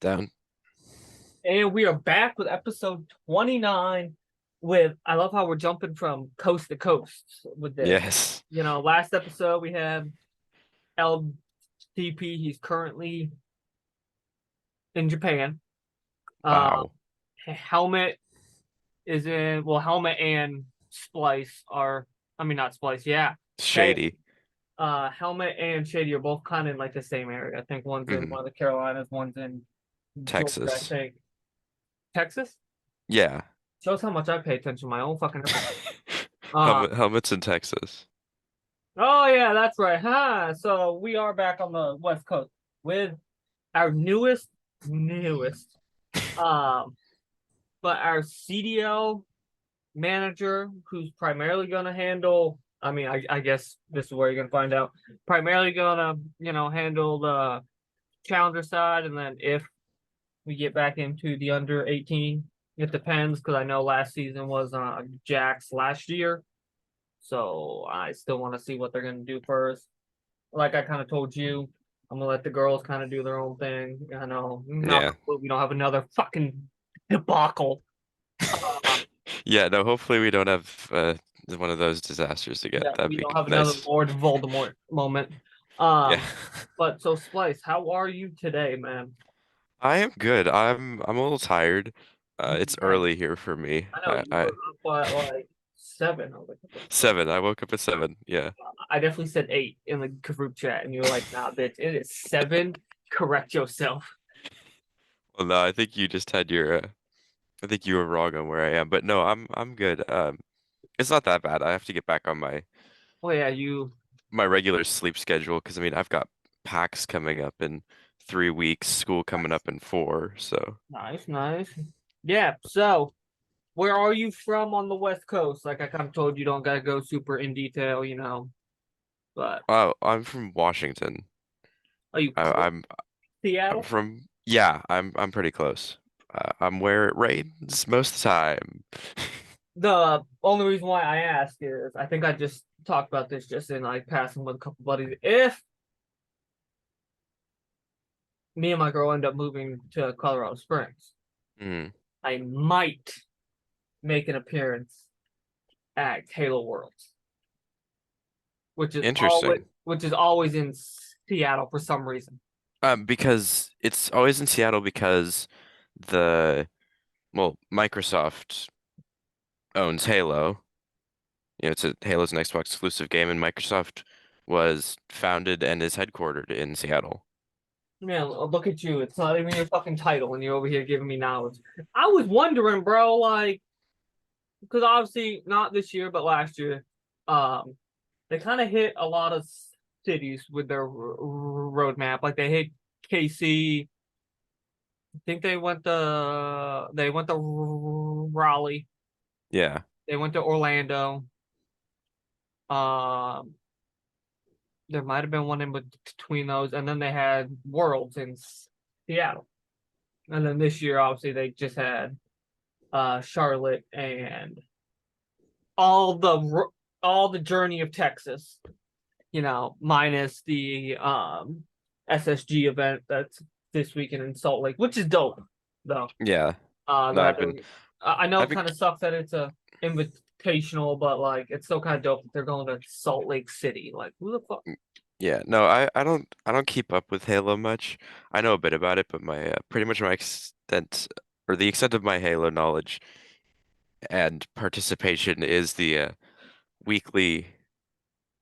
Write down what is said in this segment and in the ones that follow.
Down. And we are back with episode 29 I love how we're jumping from coast to coast with this. Yes. Last episode we had LDP. He's currently in Japan. Uh, Wow. Helmet Helmet and Splyce are, I mean, not Splyce, yeah. Hey, Shady. Helmet and Shady are both kind of in like the same area. I think one's in Hmm. one of the Carolinas, one's in Georgia, I Texas. think. Texas? Yeah. Shows how much I pay attention to my own fucking episode. Uh, Helmets in Texas. Oh yeah, that's right. Huh. So we are back on the West Coast with our newest, um, but our CDL manager, who's primarily gonna handle. I mean, I guess this is where you're gonna find out. Primarily gonna, handle the challenger side, and then if we get back into the under 18, it depends because I know last season was Jack's last year, so I still want to see what they're gonna do first. Like I kind of told you, I'm gonna let the girls kind of do their own thing. I know, not Yeah. we don't have another fucking debacle. Yeah, no, hopefully we don't have one of those disasters again. Yeah, That'd we be don't have another nice. Lord Voldemort moment. Yeah. Um, but so Splyce, how are you today, man? I am good. I'm a little tired. It's Nice. early here for me. I know you were up at like 7. I was like, what the fuck? 7. I woke up at 7. Yeah. I definitely said 8 in the group chat, and you were like, nah, bitch, it is 7. Correct yourself. Well, no, I think you just had your I think you were wrong on where I am. But no, I'm good. It's not that bad. I have to get back on Oh yeah, you my regular sleep schedule because I mean I've got PAX coming up in 3 weeks, school coming up in four. So nice, nice. Yeah, so where are you from on the West Coast? Like I kind of told you, don't gotta go super in detail, But I'm from Washington. are you I, close I'm to I'm Seattle? from yeah. I'm pretty close. I'm where it rains most of the time. The only reason why I ask is I think I just talked about this just in like passing with a couple buddies. If me and my girl end up moving to Colorado Springs, Mm, I might make an appearance at Halo Worlds, interesting. which is always in Seattle for some reason. Because it's always in Seattle because the Microsoft owns Halo. Halo's an Xbox exclusive game, and Microsoft was founded and is headquartered in Seattle. Man, look at you. It's not even your fucking title, and you're over here giving me knowledge. I was wondering, bro, like, because obviously not this year, but last year, um, they kind of hit a lot of cities with their roadmap. Like they hit KC. I think they went to Raleigh. Yeah. They went to Orlando. Um, there might have been one in between those, and then they had Worlds in Seattle. And then this year, obviously, they just had Charlotte and all the all the journey of Texas, minus the SSG event that's this weekend in Salt Lake, which is dope though. Yeah. No, That I know I've it been, kind of sucks that it's a invitational, but like it's still kind of dope that they're going to Salt Lake City. Like who the fuck? yeah, no, I don't keep up with Halo much. I know a bit about it, but my pretty much my extent or the extent of my Halo knowledge and participation is the weekly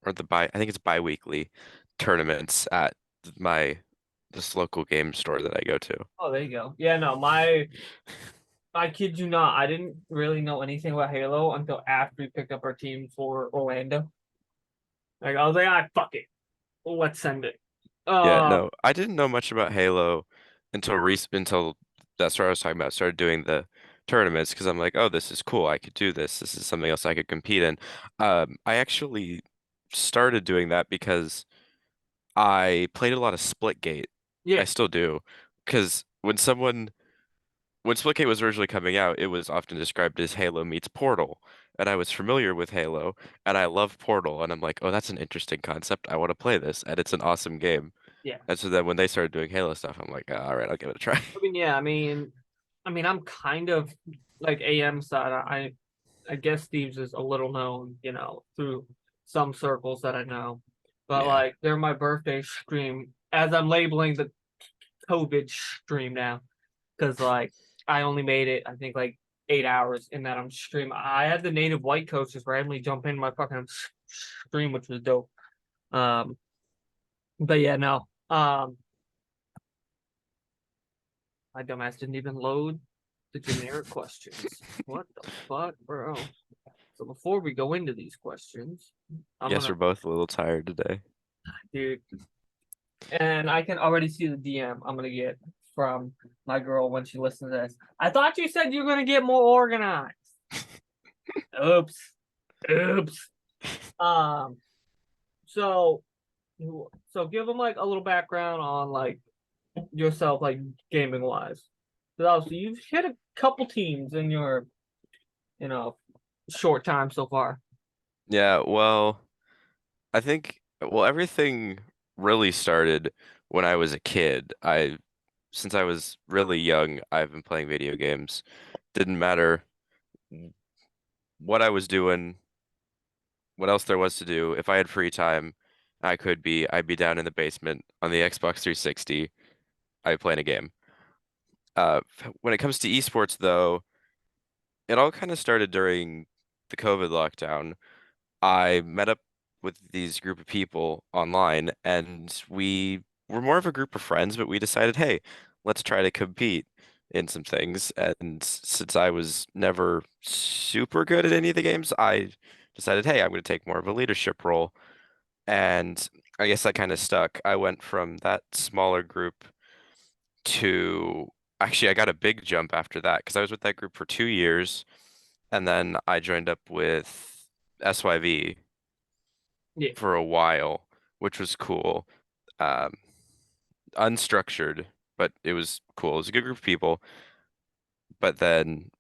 or I think it's bi-weekly tournaments at my this local game store that I go to. Oh, there you go. Yeah, no, I kid you not, I didn't really know anything about Halo until after we picked up our team for Orlando. Like I was like, fuck it, let's send it. Yeah, Uh, no, I didn't know much about Halo until that's what I was talking about. Started doing the tournaments because I'm like, oh, this is cool. I could do this. This is something else I could compete in. I actually started doing that because I played a lot of Splitgate. I yeah. still do because when Splitgate was originally coming out, it was often described as Halo meets Portal, and I was familiar with Halo, and I love Portal, and I'm like, oh, that's an interesting concept. I want to play this, and it's an awesome game. Yeah. And so then when they started doing Halo stuff, I'm like, "Oh, all right, I'll give it a try." I mean, yeah, I'm kind of like AM side. I guess Steve's is a little known, through some circles that I know. But Yeah. like they're my birthday stream as I'm labeling the COVID stream now. Because like I only made it, I think like 8 hours in that I'm stream. I had the native white coach just randomly jump in my fucking stream, which was dope. Um, but yeah, no. My dumbass didn't even load the generic questions. What the fuck, bro? So before we go into these questions, I'm Guess gonna, we're both a little tired today. dude, and I can already see the DM I'm gonna get from my girl when she listens to this. I thought you said you were gonna get more organized. Oops, oops. Um, so give them like a little background on like yourself, like gaming wise. Because obviously you've hit a couple teams in your, you know, short time so far. Yeah, well, I think everything really started when I was a kid. Since I was really young, I've been playing video games. Didn't matter what I was doing, what else there was to do. If I had free time, I'd be down in the basement on the Xbox 360. I'd playing a game. When it comes to esports, though, it all kind of started during the COVID lockdown. I met up with these group of people online, and we were more of a group of friends, but we decided, hey, let's try to compete in some things. And since I was never super good at any of the games, I decided, hey, I'm going to take more of a leadership role. And I guess that kind of stuck. I went from that smaller group to actually, I got a big jump after that because I was with that group for 2 years, and then I joined up with SYV Yeah. for a while, which was cool. Um, Unstructured, but it was cool. It was a good group of people. But then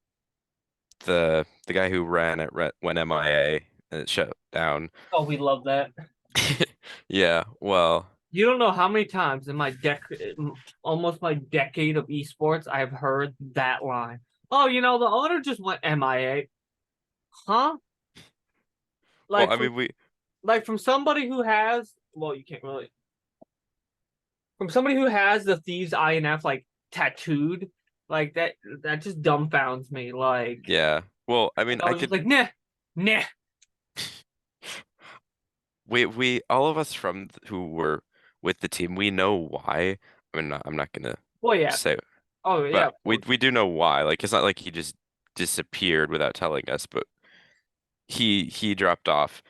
the guy who ran it went MIA and it shut down. Oh, we love that. Yeah, well, You don't know how many times in my almost my decade of esports, I've heard that line. Oh, the owner just went MIA. Huh? well, Like I from mean, we somebody who has, well, you can't really, from somebody who has the Thieves INF like tattooed, like that just dumbfounds me. yeah. Well, I mean, I I was just could like, nah, nah. we all of us who were with the team, we know why. I mean, I'm not gonna Well, yeah. say, Oh, yeah, but of we course. we do know why. Like it's not like he just disappeared without telling us, but he dropped off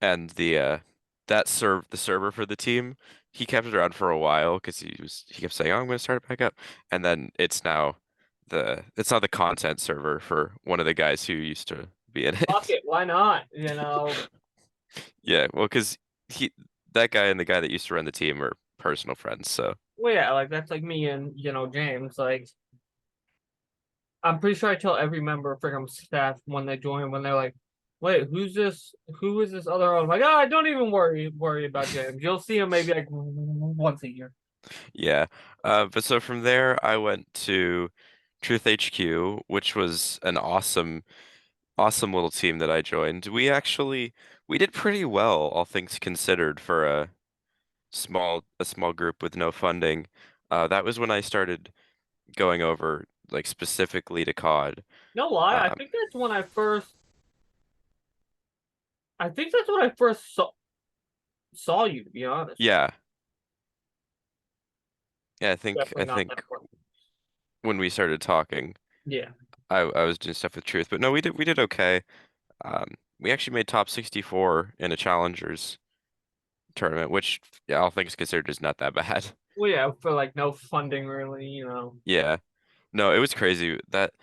and the server for the team, he kept it around for a while because he kept saying, "Oh, I'm going to start it back up," and then it's now the content server for one of the guys who used to be in Fuck it. it, why not? Yeah, well, because he that guy and the guy that used to run the team are personal friends, so Well, yeah, like that's like me and James. Like, I'm pretty sure I tell every member of Frickum staff when they join, when they're like, "Wait, who's this? Who is this other?" I'm like, "Ah, don't even worry about James. You'll see him maybe like once a year." yeah. But so from there, I went to Truth HQ, which was an awesome little team that I joined. We did pretty well, all things considered, for a small group with no funding. That was when I started going over like specifically to COD. No lie, Um, I think that's when I first saw you. To be honest, yeah, yeah. definitely I not that think important. when we started talking, Yeah. I was doing stuff with Truth, but no, we did okay. We actually made top 64 in a challengers tournament, which yeah, all things considered is not that bad. Well, yeah, for like no funding really, Yeah. No, it was crazy. That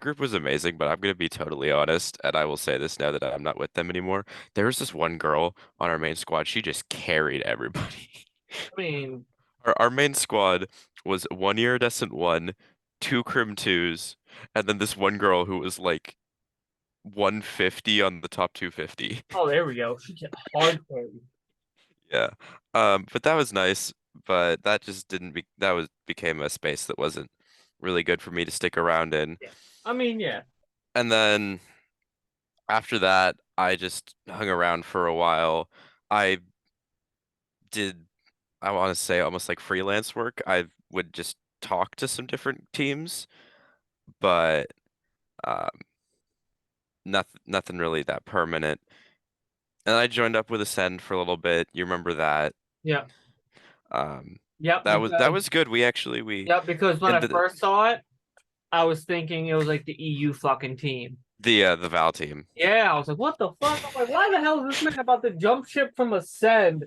group was amazing, but I'm gonna be totally honest, and I will say this now that I'm not with them anymore. There was this one girl on our main squad. She just carried everybody. I mean, Our main squad was one iridescent one, two crim twos, and then this one girl who was like 150 on the top 250. oh, there we go. She get hard carry. Yeah. But that was nice, but that just didn't be that was became a space that wasn't really good for me to stick around in. Yeah. I mean, yeah. And then after that, I just hung around for a while. I did, I want to say almost like freelance work. I would just talk to some different teams, but um, nothing really that permanent. And I joined up with Ascend for a little bit. You remember that? Yeah. Um, Yep. that Because was good. We yep. Because when I ended first saw it, I was thinking it was like the EU fucking team. the Val team. Yeah, I was like, what the fuck? I'm like, why the hell is this man about to jump ship from Ascend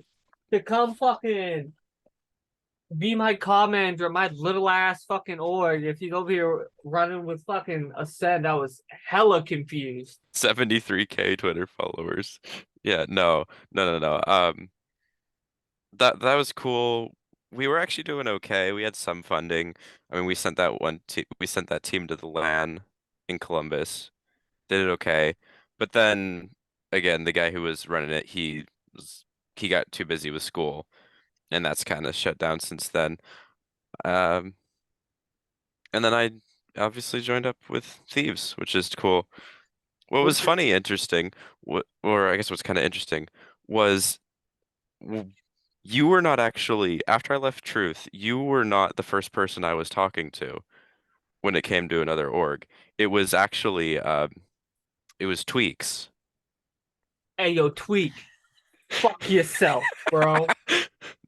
to come fucking be my commander, my little ass fucking org? If he's over here running with fucking Ascend, I was hella confused. 73K Twitter followers. Yeah, no. That was cool. We were actually doing okay. We had some funding. I mean, we sent that team to the LAN in Columbus. Did it okay. But then again, the guy who was running it, was he got too busy with school, and that's kind of shut down since then. Um, and then I obviously joined up with Thieves, which is cool. What Which was is funny, interesting, or I guess what's kind of interesting was w- you were not actually, after I left Truth, you were not the first person I was talking to when it came to another org. It was actually, it was Tweaks. hey yo, Tweak, fuck yourself, bro.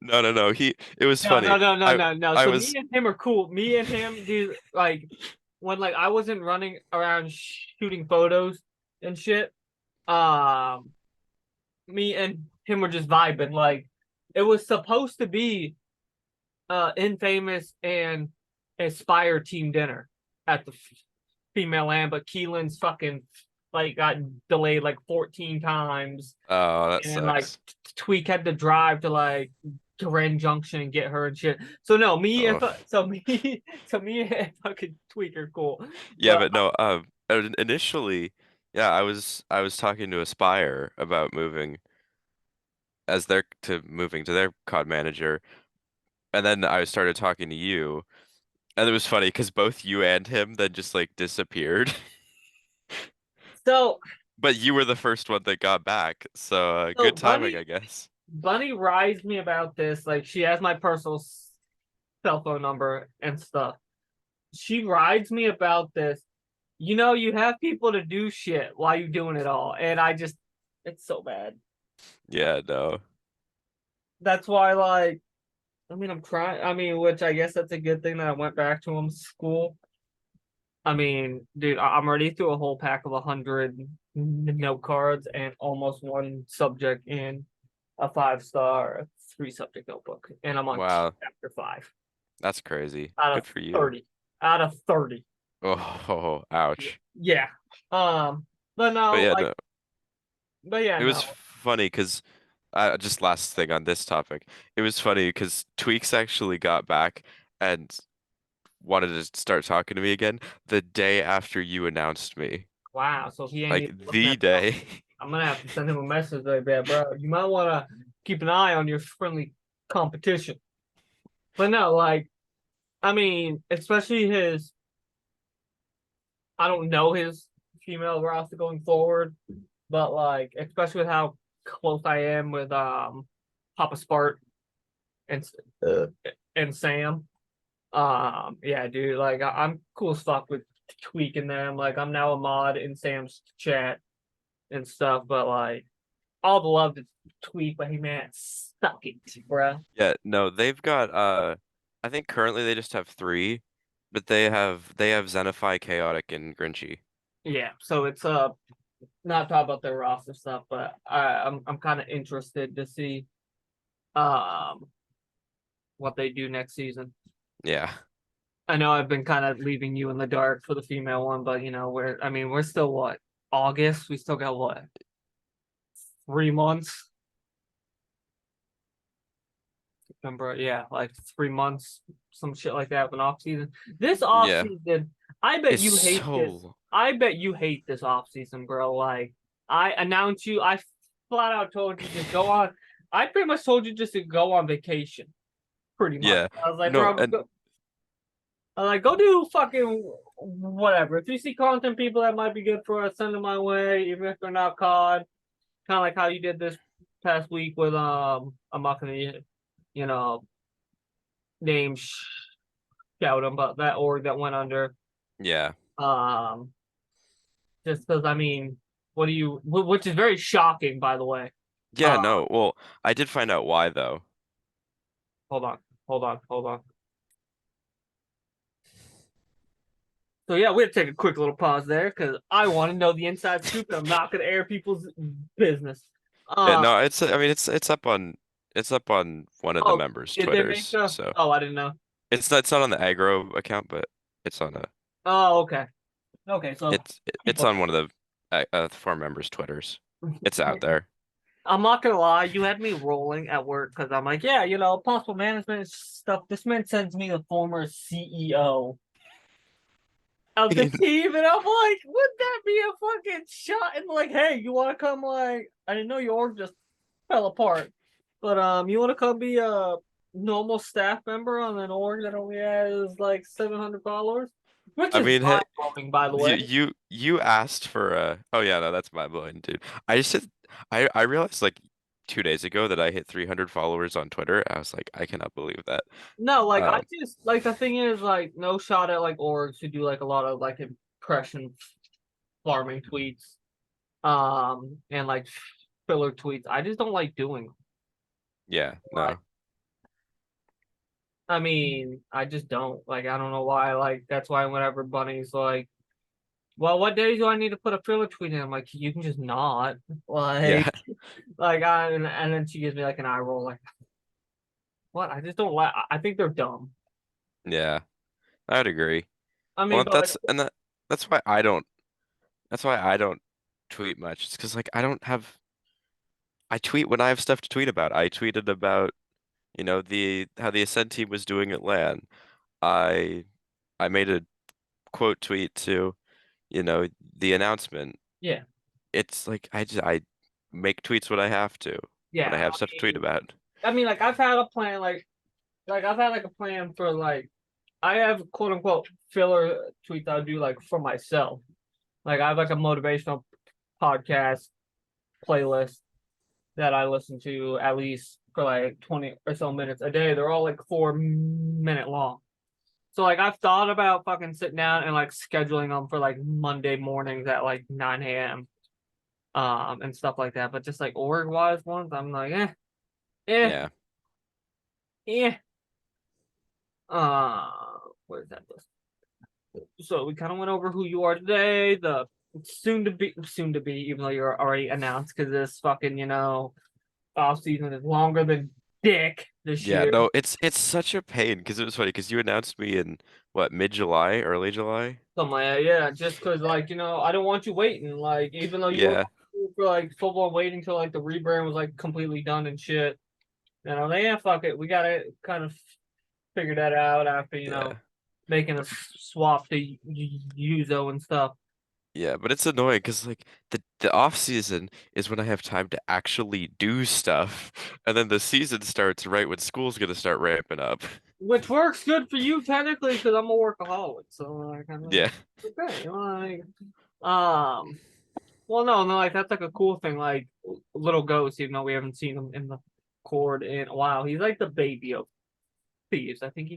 No. It was No, no, funny. no, no, no, no. I So me was, and him are cool. Me and him, dude, like when like I wasn't running around shooting photos and shit. Um, Me and him were just vibing. Like it was supposed to be Infamous and Aspire team dinner at the female land, but Keelan's fucking like got delayed like 14 times, oh, that and like sucks. Tweak had to drive to like Grand Junction and get her and shit. So no, me and Oh, so me so me and fucking Tweak are cool, yeah, but but no, initially, yeah, I was talking to Aspire about moving to their COD manager, and then I started talking to you. And it was funny because both you and him then just like disappeared. so But you were the first one that got back. So so good timing, Bunny I guess. Bunny rides me about this. Like she has my personal cell phone number and stuff. She rides me about this. You know, you have people to do shit while you're doing it all. And I just, it's so bad. Yeah, no. That's why, like, I mean, I'm trying. I mean, which I guess that's a good thing that I went back to school. I mean, dude, I'm already through a whole pack of 100 note cards and almost one subject in a 5-star, three subject notebook. And I'm on Wow, chapter five that's crazy. out of Good for you. 30. Out of 30. Oh, ouch. Yeah. Um, but But no, yeah, like, no. but yeah, It was no. funny because just last thing on this topic. It was funny because Tweaks actually got back and wanted to start talking to me again the day after you announced me. Wow. So he ain't Like even looking the at me. day. I'm gonna have to send him a message like that, bro. You might want to keep an eye on your friendly competition. But no, like, I mean, especially his. I don't know his female roster going forward, but like, especially with how close I am with Papa Spart and uh, and Sam. Yeah, dude, like I'm cool as fuck with tweaking them. Like I'm now a mod in Sam's chat and stuff, but like all the love to tweak, but hey man, suck it, bruh. Yeah, no, they've got I think currently they just have three, but they have Zenify, Chaotic, and Grinchy. Yeah, so it's not talk about their roster stuff, but I'm kind of interested to see um what they do next season. Yeah. I know I've been kind of leaving you in the dark for the female one, but you know, we're still what, August? We still got what, 3 months? September, yeah, like 3 months, some shit like that, with off season. This off Yeah. season, I bet It's you hate this. so I bet you hate this off season, bro. Like I announced you, I flat out told you just go on. I pretty much told you just to go on vacation. Pretty much. Yeah. I was like, No, bro, and I'm like, go do fucking whatever. If you see content people that might be good for us, send them my way, even if they're not COD. Kind of like how you did this past week with I'm not gonna you know name shout them, but that org that went under. yeah. Um, just because I mean, what do you? Which is very shocking, by the way. Yeah, Uh, no. Well, I did find out why though. hold on, hold on. So yeah, we have to take a quick little pause there because I want to know the inside scoop, and I'm not gonna air people's business. Yeah, Uh, no, I mean it's up on one of the oh, members' did they make Twitters. a? So Oh, I didn't know. it's not on the aggro account, but it's on a Oh, okay, okay. So it's people, on one of the four members' Twitters. It's out there. I'm not gonna lie, you had me rolling at work because I'm like, yeah, possible management stuff. This man sends me the former CEO of the team, and I'm like, would that be a fucking shot? And like, hey, you want to come? Like, I didn't know your org just fell apart, but you want to come be a normal staff member on an org that only has like 700 followers, which I is mean, hey, mind blowing, by the way. you asked for oh yeah, no, that's my blowing, dude. I just said I realized like 2 days ago that I hit 300 followers on Twitter. I was like, I cannot believe that. No, like I Um, just like the thing is like no shot at like orgs who do like a lot of like impression farming tweets, and like filler tweets. I just don't like doing them. yeah, Like, no. I mean, I just don't like. I don't know why. Like that's why whenever Bunny's like, "Well, what days do I need to put a filler tweet in?" I'm like, "You can just not." Yeah, Like, and then she gives me like an eye roll. Like, what? I just don't like. I think they're dumb. yeah, I would agree. I mean, Well, but like, that's why I don't tweet much. It's because like I tweet when I have stuff to tweet about. I tweeted about, the how the Ascent team was doing at LAN. I I made a quote tweet to, the announcement. yeah, It's like I make tweets when I have to, when I yeah. have stuff to tweet about. Like I've had a plan. Like I've had like a plan for like I have quote unquote filler tweets I do like for myself. Like I have like a motivational podcast playlist that I listen to at least for like 20 or so minutes a day. They're all like 4 minute long. So like I've thought about fucking sitting down and like scheduling them for like Monday mornings at like 9 a.m. And stuff like that. But just like org wise ones, I'm like eh, Yeah, eh. Uh where's that list? So we kind of went over who you are today, the soon to be, even though you're already announced because this fucking, off season is longer than dick this yeah. year. No, it's such a pain because it was funny because you announced me in what, mid-July, early July? Something like that, yeah. Just because, like, I don't want you waiting. Like, even though you were Yeah, for like football waiting till like the rebrand was like completely done and shit. Like, yeah, fuck it. We gotta kind of figure that out after, yeah. making a swap to Uzo and stuff. Yeah, but it's annoying because like the off season is when I have time to actually do stuff, and then the season starts right when school's gonna start ramping up. Which works good for you technically because I'm a workaholic. So like I'm like, Yeah, okay, like well no, like that's like a cool thing, like little ghost, even though we haven't seen him in the cord in a while. He's like the baby of thieves. I think he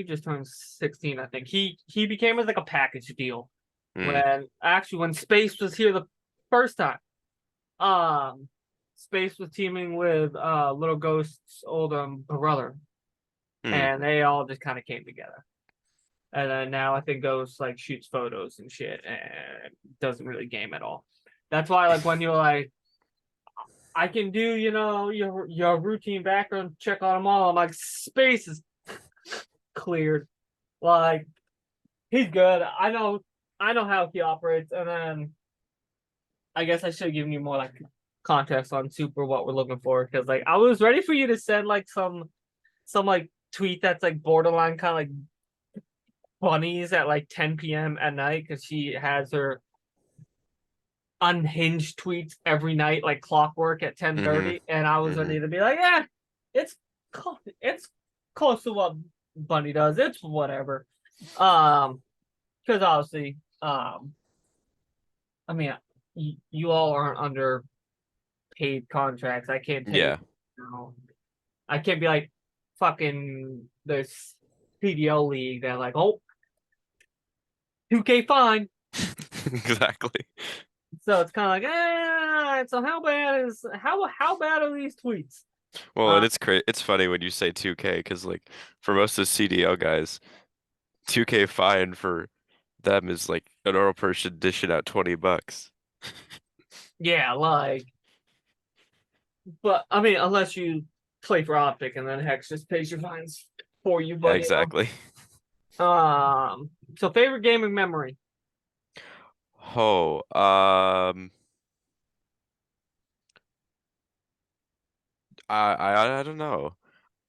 just turned 16. I think he became as like a package deal mm, when Space was here the first time. Um Space was teaming with little ghost's old brother, mm, and they all just kind of came together. And then now I think Ghost like shoots photos and shit and doesn't really game at all. That's why like when you're like, I can do, your routine background check on them all. I'm like, Space is cleared. Like, he's good. I know how he operates, and then I guess I should have given you more like context on Super what we're looking for. Because like I was ready for you to send like some like tweet that's like borderline kind of like bunnies at like 10 p.m. at night because she has her unhinged tweets every night, like clockwork at Hmm. 10:30, and I was Hmm. ready to be like, yeah, it's it's close to what Bunny does. It's whatever. Um, because obviously, I mean, you all aren't under paid contracts. I can't tell you, Yeah. you know, I can't be like fucking this CDL league that like, oh, 2K fine. Exactly. So it's kind of like, so how bad are these tweets? Well, Uh, and it's funny when you say 2K because like for most of the CDL guys, 2K fine for them is like a normal person dishing out $20. yeah, like, but I mean, unless you play for Optic and then Hex just pays your fines for you, Yeah, buddy. exactly. So favorite gaming memory. Oh, I don't know.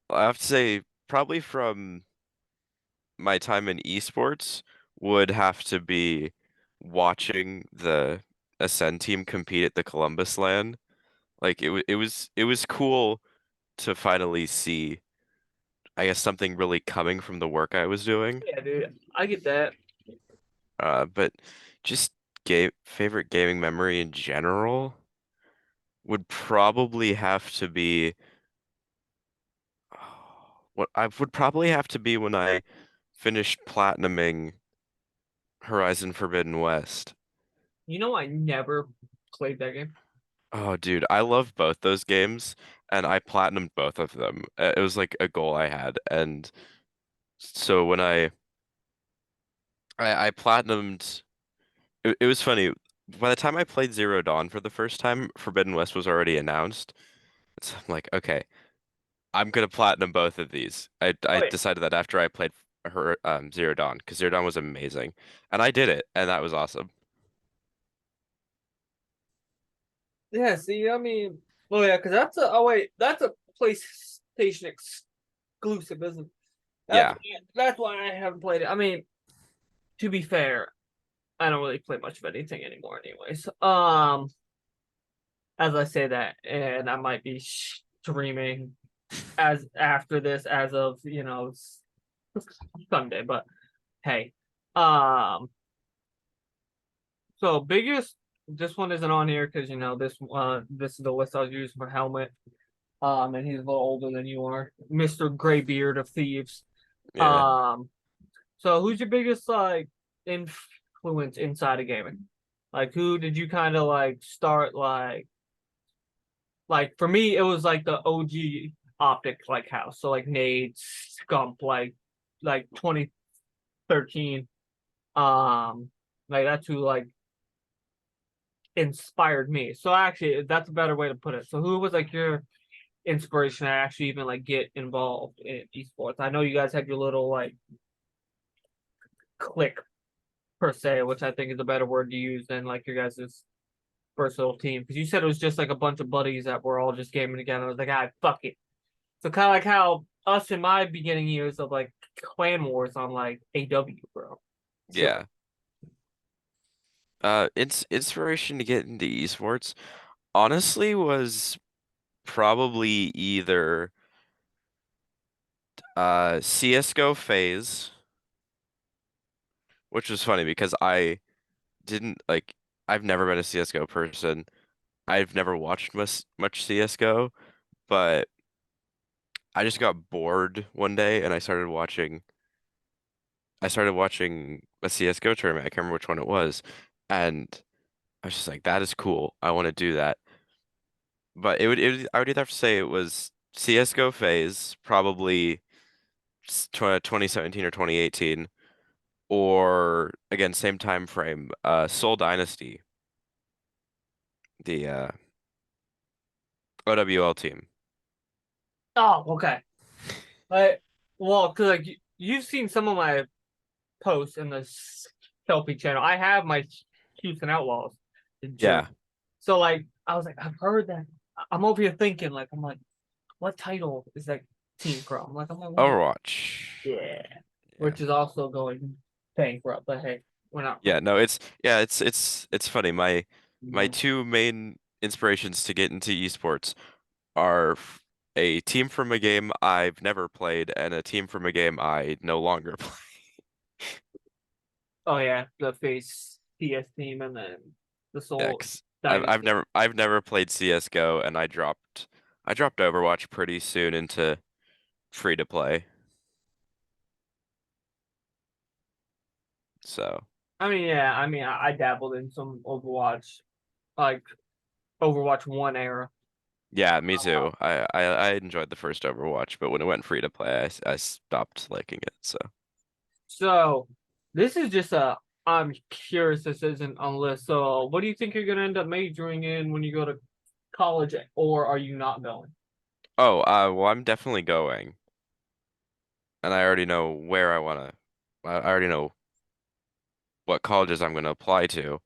I have to say probably from my time in esports would have to be watching the Ascend team compete at the Columbus LAN. Like it was cool to finally see, I guess, something really coming from the work I was doing. Yeah, dude, I get that. But just favorite gaming memory in general would probably have to be what I would probably have to be when I finished platinuming Horizon Forbidden West. You know, I never played that game. Oh, dude, I love both those games, and I platinumed both of them. It was like a goal I had, and so when I platinumed, it was funny. By the time I played Zero Dawn for the first time, Forbidden West was already announced. So I'm like, okay, I'm gonna platinum both of these. I Oh yeah, decided that after I played her Zero Dawn, because Zero Dawn was amazing, and I did it, and that was awesome. yeah. See, I mean, oh yeah, because that's a PlayStation exclusive, isn't it? That's Yeah, that's why I haven't played it. I mean, to be fair, I don't really play much of anything anymore, anyways. As I say that, and I might be streaming as after this, as of Sunday. But hey, um, so biggest. This one isn't on here because this is the list I was using for helmet. And he's a little older than you are, Mr. Graybeard of Thieves. yeah. Um, so who's your biggest like influence inside of gaming? Like who did you kind of like start like for me it was like the OG Optic like house. So like Nade, Scump, like 2013. Um like that's who like inspired me. So actually that's a better way to put it. So who was like your inspiration to actually even like get involved in esports? I know you guys had your little like click per se, which I think is a better word to use than like your guys' first little team. Because you said it was just like a bunch of buddies that were all just gaming together. I was like, fuck it. So kind of like how us in my beginning years of like clan wars on like AW, bro. So Yeah. Inspiration to get into esports honestly was probably either CS:GO phase, which was funny because I didn't like I've never been a CS:GO person. I've never watched much CS:GO, but I just got bored one day and I started watching a CS:GO tournament. I can't remember which one it was. And I was just like, that is cool. I want to do that. But I would either have to say it was CS:GO phase, probably 2017 or 2018, or again, same time frame, Seoul Dynasty, the OWL team. oh, okay. Like, well, because like you've seen some of my posts in the selfie channel. I have my Houston Outlaws, the Yeah, jersey. So like I was like, I've heard that. I'm over here thinking like I'm like, what title is that team from? Like I'm like, what? Overwatch. Yeah, Yeah. which is also going bankrupt. But hey, we're not. Yeah, no, it's yeah, it's funny. my Mhm. two main inspirations to get into esports are a team from a game I've never played and a team from a game I no longer play. Oh yeah, the face PS team and then the Yeah, Soul 'cause Dynasty. I've never played CS:GO and I dropped Overwatch pretty soon into free to play. So I mean, yeah, I mean, I dabbled in some Overwatch, like Overwatch 1 era. yeah, me too. I enjoyed the first Overwatch, but when it went free to play, I stopped liking it. So So this is just a, I'm curious, this isn't on the list. So what do you think you're gonna end up majoring in when you go to college, or are you not going? oh, well, I'm definitely going, and I already know where I wanna. I already know what colleges I'm gonna apply to.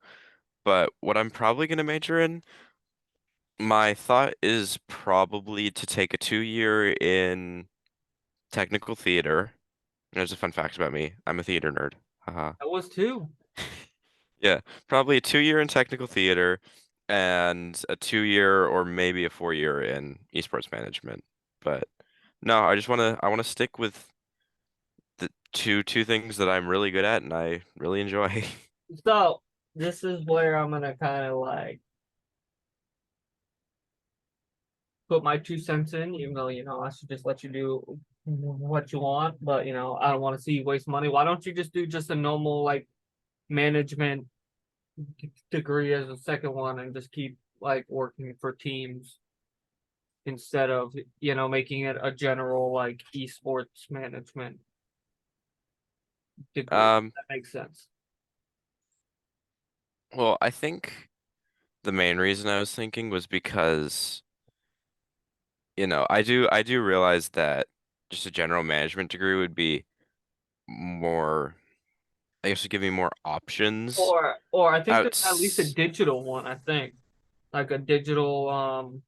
But what I'm probably gonna major in, my thought is probably to take a 2 year in technical theater. There's a fun fact about me. I'm a theater nerd. Haha. I was too. Yeah, probably a 2 year in technical theater and a 2 year or maybe a 4 year in esports management. But no, I wanna stick with the two things that I'm really good at and I really enjoy. So this is where I'm gonna kind of like put my 2 cents in, even though I should just let you do what you want, but I don't want to see you waste money. Why don't you just do just a normal like management degree as a second one and just keep like working for teams instead of making it a general like esports management degree. Um, That makes sense. well, I think the main reason I was thinking was because, I do realize that just a general management degree would be more, I guess would give me more options Or I think there's at least a out digital one, I think. Like a digital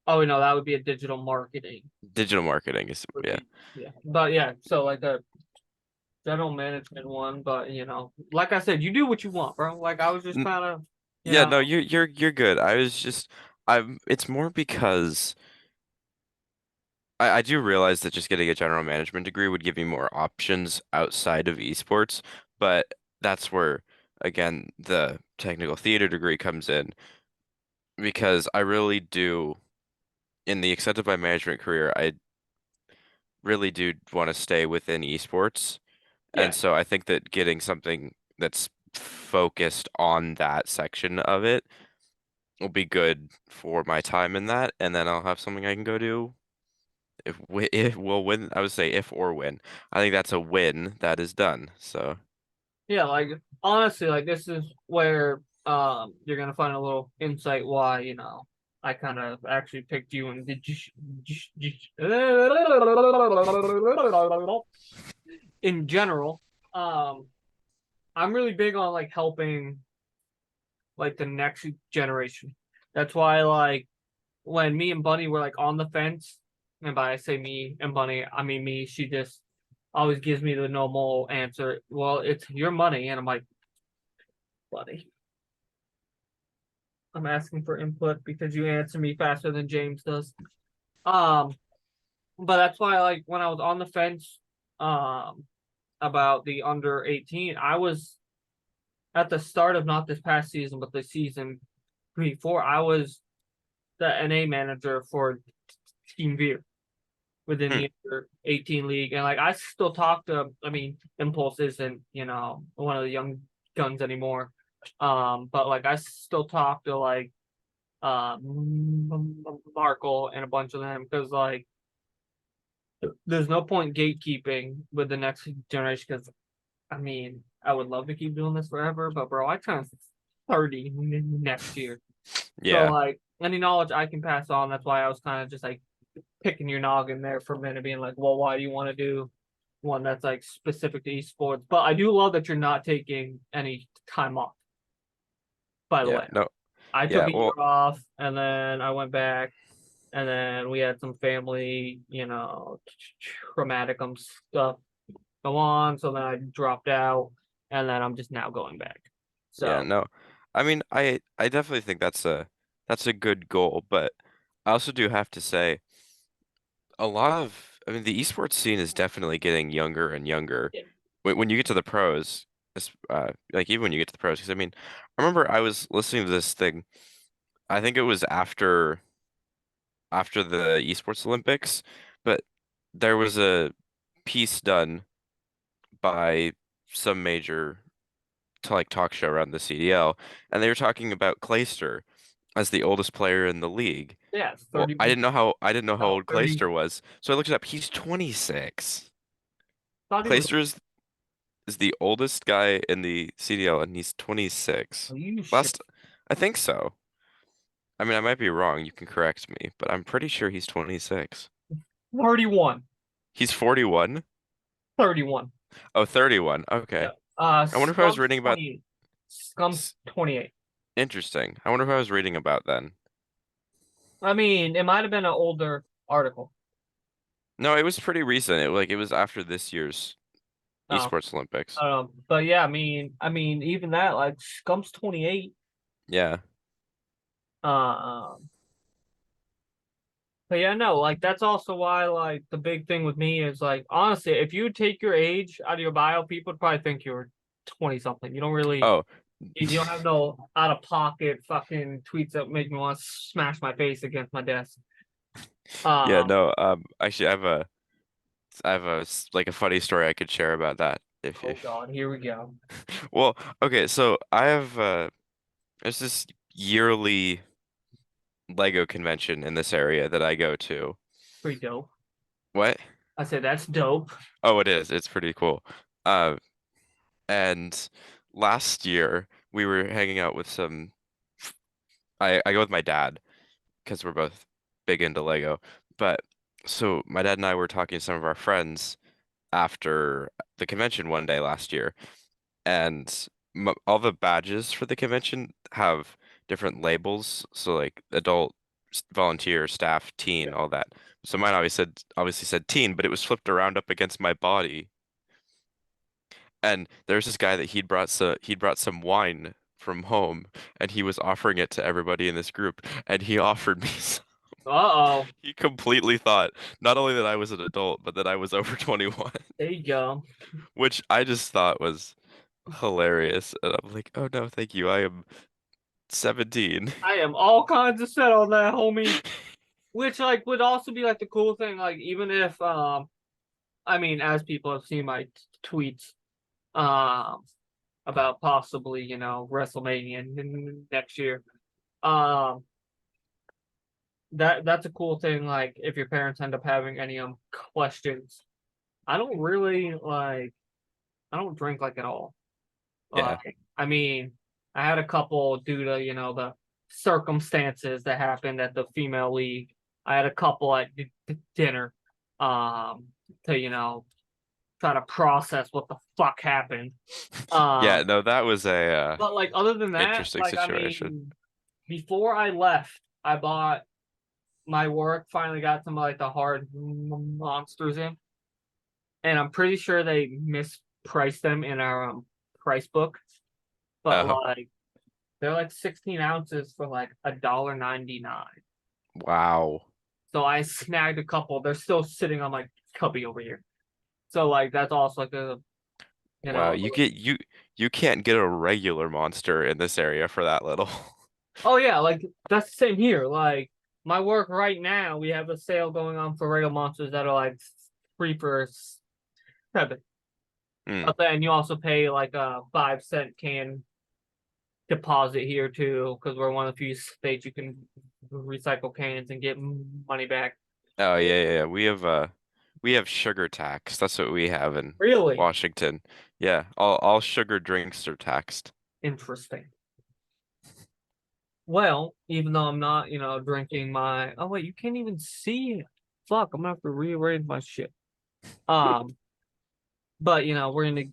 oh no, that would be a digital marketing digital marketing is, would yeah. be yeah. But yeah, so like a general management one, but like I said, you do what you want, bro. Like I was just N- kind of, you Yeah, know, no, you're good. It's more because I do realize that just getting a general management degree would give me more options outside of esports, but that's where, again, the technical theater degree comes in because I really do, in the extent of my management career, I really do want to stay within esports. And yeah. so I think that getting something that's focused on that section of it will be good for my time in that, and then I'll have something I can go do. If we'll win, I would say if or win. I think that's a win that is done. So Yeah, like honestly, like this is where you're gonna find a little insight why, I kind of actually picked you and did you in general. Um I'm really big on like helping like the next generation. That's why like when me and Bunny were like on the fence, and by I say me and Bunny, I mean me, she just always gives me the normal answer. Well, it's your money, and I'm like, Bunny, I'm asking for input because you answer me faster than James does. Um, but that's why like when I was on the fence, um, about the under 18, I was at the start of not this past season, but the season before, I was the NA manager for Team Veer within hmm, the under 18 league. And like I still talk to I mean, Impulse isn't, one of the young guns anymore. But like I still talk to like Markle and a bunch of them because like there's no point gatekeeping with the next generation because I mean I would love to keep doing this forever, but bro, I turn 30 next year. So yeah, like any knowledge I can pass on, that's why I was kind of just like picking your noggin there for a minute, being like, well, why do you want to do one that's like specific to esports? But I do love that you're not taking any time off, by the yeah, way. no, I took yeah. a year Well, off and then I went back and then we had some family, traumatic stuff go on. So then I dropped out. and then I'm just now going back. Yeah, So no. I mean, I definitely think that's a good goal, but I also do have to say a lot of I mean the esports scene is definitely getting younger and younger. yeah, When you get to the pros, like even when you get to the pros, because I mean, I remember I was listening to this thing. I think it was after the esports Olympics, but there was a piece done by some major to like talk show around the CDL, and they were talking about Clayster as the oldest player in the league. yeah, Well, 30, I didn't know how no, old 30. Clayster was, so I looked it up. He's 26. Thought he was. Clayster is the oldest guy in the CDL, and he's Are 26. you shit? Last, I think so. I mean, I might be wrong. You can correct me, but I'm pretty sure he's 26. 31. He's 41. 31. Oh, 31. Yeah. Okay. I wonder if I was Scum's reading about. 28. Scum's s- 28. Interesting. I wonder if I was reading about then. I mean, it might have been an older article. No, it was pretty recent. It was after this year's Oh, Esports Olympics. but yeah, I mean, even that, like, Scum's 28. Yeah. Um, but yeah, no, like, that's also why, like, the big thing with me is, like, honestly, if you take your age out of your bio, people would probably think you're 20 something. You don't really, Oh, you don't have no out of pocket fucking tweets that make me want to smash my face against my desk. yeah. Um, No. Actually, I have like a funny story I could share about that. oh If God, here we go. well, okay. So I have there's this yearly Lego convention in this area that I go to. Pretty dope. What? I said that's dope. Oh, it is. It's pretty cool. Uh, and last year we were hanging out with some. I go with my dad because we're both big into Lego. But so my dad and I were talking to some of our friends after the convention one day last year, and m all the badges for the convention have different labels. So like adult, volunteer, staff, Yeah. teen, all that. So mine obviously said teen, but it was flipped around up against my body. And there's this guy that he'd brought some wine from home, and he was offering it to everybody in this group, and he offered me some. Uh-oh. He completely thought not only that I was an adult, but that I was over 21, There you go. which I just thought was hilarious. And I'm like, oh no, thank you. I am 17. I am all kinds of set on that, homie. Which like would also be like the cool thing, like even if I mean as people have seen my tweets um about possibly, WrestleMania next year. Um that's a cool thing, like if your parents end up having any questions. I don't really like I don't drink like at all. Yeah. I mean, I had a couple due to, the circumstances that happened at the female league. I had a couple at dinner, um, to, try to process what the fuck happened. Yeah, Um, no, that was a but like other than that, interesting like I situation. mean, before I left, I bought my work finally got some like the hard monsters in, and I'm pretty sure they mispriced them in our price book. But Oh, like they're like 16 ounces for like $1.99. wow. So I snagged a couple. They're still sitting on my cubby over here. So like that's also like a you Wow, know you can't get a regular monster in this area for that little. oh yeah, like that's the same here. Like my work right now, we have a sale going on for regular monsters that are like 3 for 7. Hmm. But then you also pay like a 5 cent can deposit here too, because we're one of the few states you can recycle cans and get money back. Oh yeah. We have sugar tax. That's what we have in Really Washington. Yeah, all sugar drinks are taxed. interesting. Well, even though I'm not, drinking my. Oh wait, you can't even see it. Fuck, I'm gonna have to rearrange my shit. Um, but we're gonna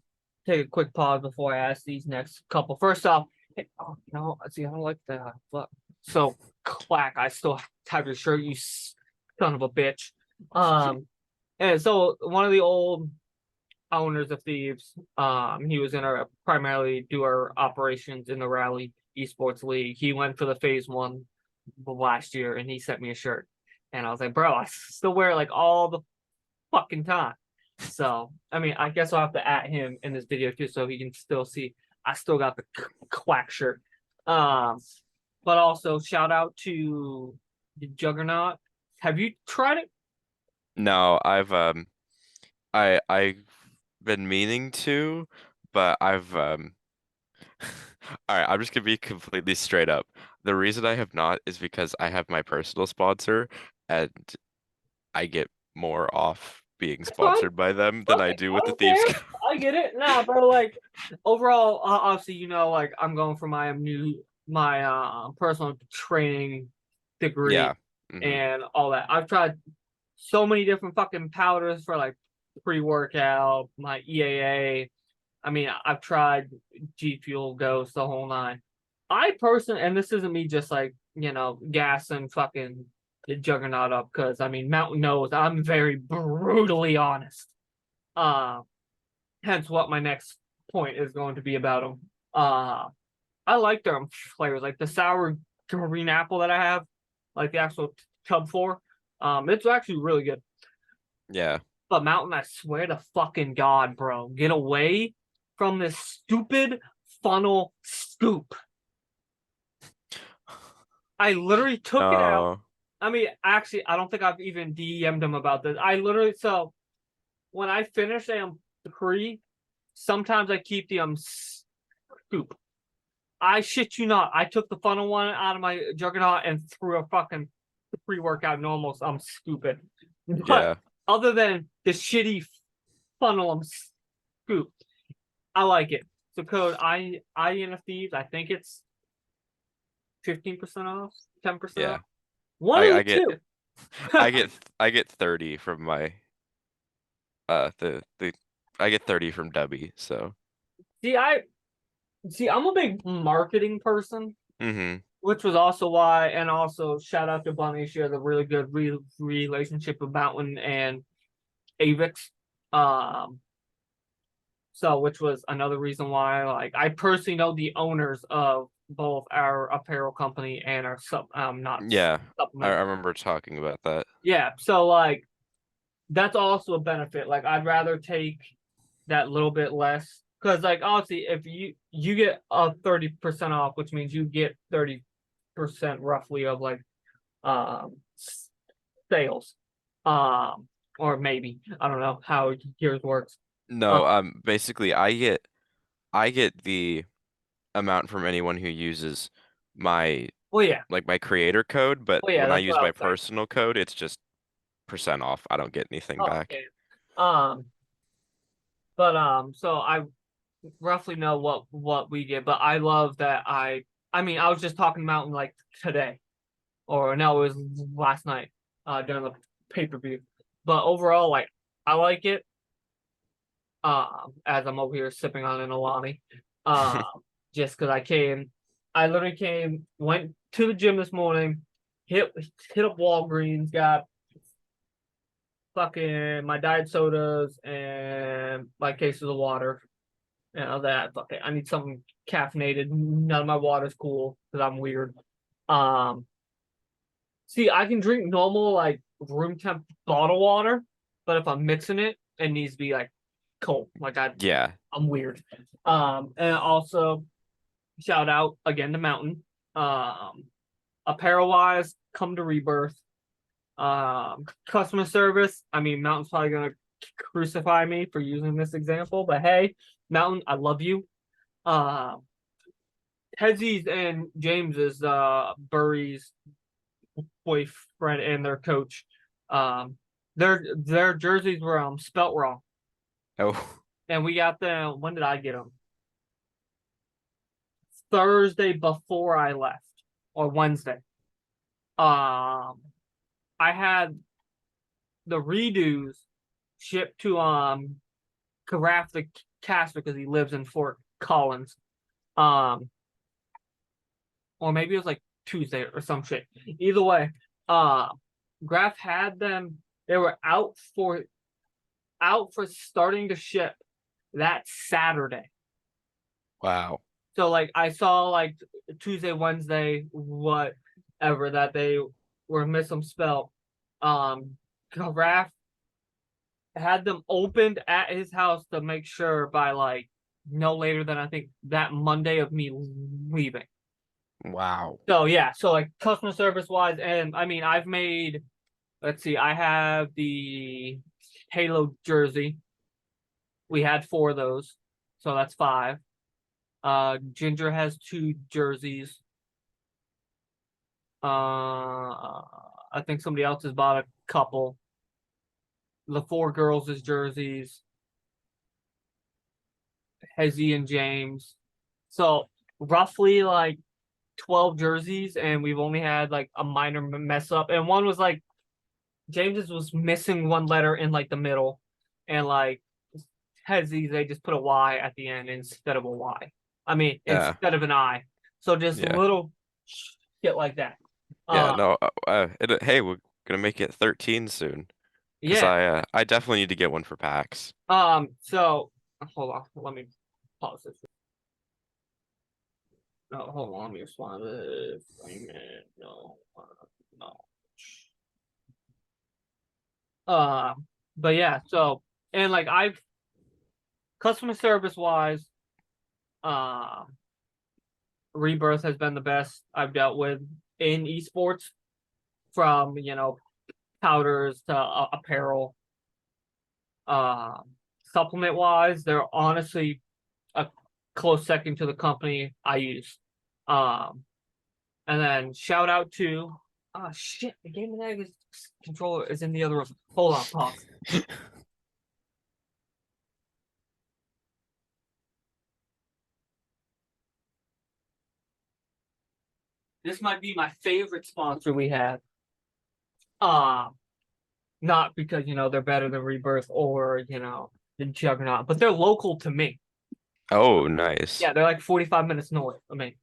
take a quick pause before I ask these next couple. First off, hey, oh no, see, I don't like that. Fuck. So, clack, I still have your shirt, you son of a bitch. And so one of the old owners of Thieves. He was in our primarily do our operations in the Rally Esports League. He went for the phase one last year, and he sent me a shirt, and I was like, bro, I still wear it like all the fucking time. So I mean, I guess I'll have to at him in this video too, so he can still see I still got the quack shirt. Um, but also shout out to the Juggernaut. Have you tried it? No, I've been meaning to, but all right, I'm just gonna be completely straight up. The reason I have not is because I have my personal sponsor and I get more off being That's fine. sponsored by them than I Okay, do I with the don't Thieves care. Code. I get it. Nah, but like overall, obviously, like I'm going for my personal training degree Yeah. Hmm. and all that. I've tried so many different fucking powders for like pre-workout, my EAA. I mean, I've tried G Fuel Ghost, the whole nine. I personally, and this isn't me just like, gassing fucking the Juggernaut up, because I mean, Mountain knows I'm very brutally honest. Uh, Hence what my next point is going to be about them. Uh, I like their flavors, like the sour green apple that I have, like the actual tub for. It's actually really good. Yeah. But Mountain, I swear to fucking God, bro, get away from this stupid funnel scoop. I literally took it out. No. I mean, actually, I don't think I've even DM'd him about this. I literally, so when I finish a pre, sometimes I keep the scoop. I shit you not. I took the funnel one out of my Juggernaut and threw a fucking pre-workout normal. I'm stupid. But Yeah. other than the shitty funnel scoop, I like it. So code I in a thieves. I think it's 15% off, 10% off. Yeah. One I of I the get two. I get 30 from my the I get 30 from Debbie, so. see, I I'm a big marketing person, Hmm. which was also why, and also shout out to Bunny. She has a really good relationship with Mountain and Avix. Um, so which was another reason why, like, I personally know the owners of both our apparel company and our not Yeah. I supplement. remember talking about that. Yeah, so like that's also a benefit. Like I'd rather take that little bit less, because like obviously if you get a 30% off, which means you get 30% roughly of like um sales. Um or maybe I don't know how yours works. No, basically I get the amount from anyone who uses my Well yeah. my creator code, but Well yeah, when I that's what use I my was saying. personal code, it's just percent off. I don't get anything Oh, back. okay. Um but so I roughly know what we get, but I love that I mean I was just talking about like today, or no, it was last night during the pay-per-view. But overall, like I like it. As I'm over here sipping on an Alani. Um, just because I literally went to the gym this morning, hit hit up Walgreens, got fucking my diet sodas and my cases of water. And all that. Okay, I need something caffeinated. None of my water's cool because I'm weird. Um, See, I can drink normal like room temp bottle water, but if I'm mixing it, it needs to be like cold. Like Yeah. I'm weird. And also shout out again to Mountain. Um, Apparel wise, come to Rebirth. Customer service. I mean, Mountain's probably gonna crucify me for using this example, but hey, Mountain, I love you. Um, Hezzy's and James's Burry's boyfriend and their coach. Um, their jerseys were spelt wrong, Oh, and we got them. When did I get them? Thursday before I left, or Wednesday. Um, I had the redos shipped to Carafe the Casper because he lives in Fort Collins. Um, or maybe it was like Tuesday or some shit. Either way, Graf had them. They were out for out for starting to ship that Saturday. Wow. So like I saw like Tuesday, Wednesday, whatever that they were missing spell. Raph had them opened at his house to make sure by like no later than I think that Monday of me leaving. Wow. So yeah, so like customer service wise, and I mean I've made, let's see, I have the Halo jersey. We had four of those, so that's five. Ginger has two jerseys. I think somebody else has bought a couple. The four girls' is jerseys. Hezzy and James. So roughly like 12 jerseys, and we've only had like a minor mess up. And one was like James's was missing one letter in like the middle, and like Hezzy's they just put a Y at the end instead of a Y. I mean Yeah. instead of an I. So just Yeah. little shit like that. Yeah. Uh, No. Hey, we're gonna make it 13 soon. Cause yeah. I definitely need to get one for PAX. So hold on, let me pause this. No, hold on, let me respond to this. No, no. Uh, but yeah, so and like I've customer service wise, uh, Rebirth has been the best I've dealt with in esports, from powders to apparel. Uh, Supplement wise, they're honestly a close second to the company I use. Um, and then shout out to, oh shit, the Game of Egg controller is in the other room. Hold on, pause. This might be my favorite sponsor we have. Um, Not because they're better than Rebirth or the Juggernaut, but they're local to me. Oh, nice. Yeah, they're like 45 minutes north of me.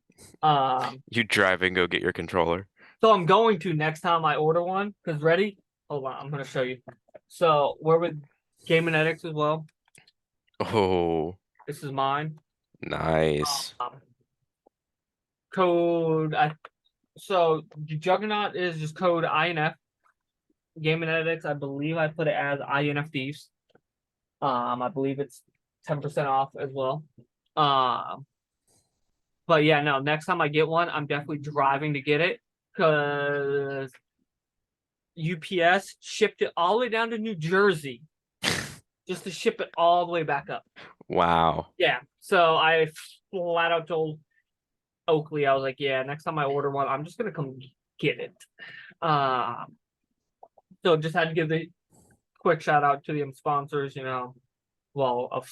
You drive and go get your controller. So I'm going to next time I order one. Cause ready? Hold on, I'm gonna show you. So we're with Gaminetics as well. Oh, This is mine. nice. Um, Code I so Juggernaut is just code INF. Gaminetics, I believe I put it as INFDs. I believe it's 10% off as well. Um, but yeah, no, next time I get one, I'm definitely driving to get it because UPS shipped it all the way down to New Jersey just to ship it all the way back up. Wow. Yeah. So I flat out told Oakley, I was like, yeah, next time I order one, I'm just gonna come get it. So just had to give the quick shout out to the sponsors, well,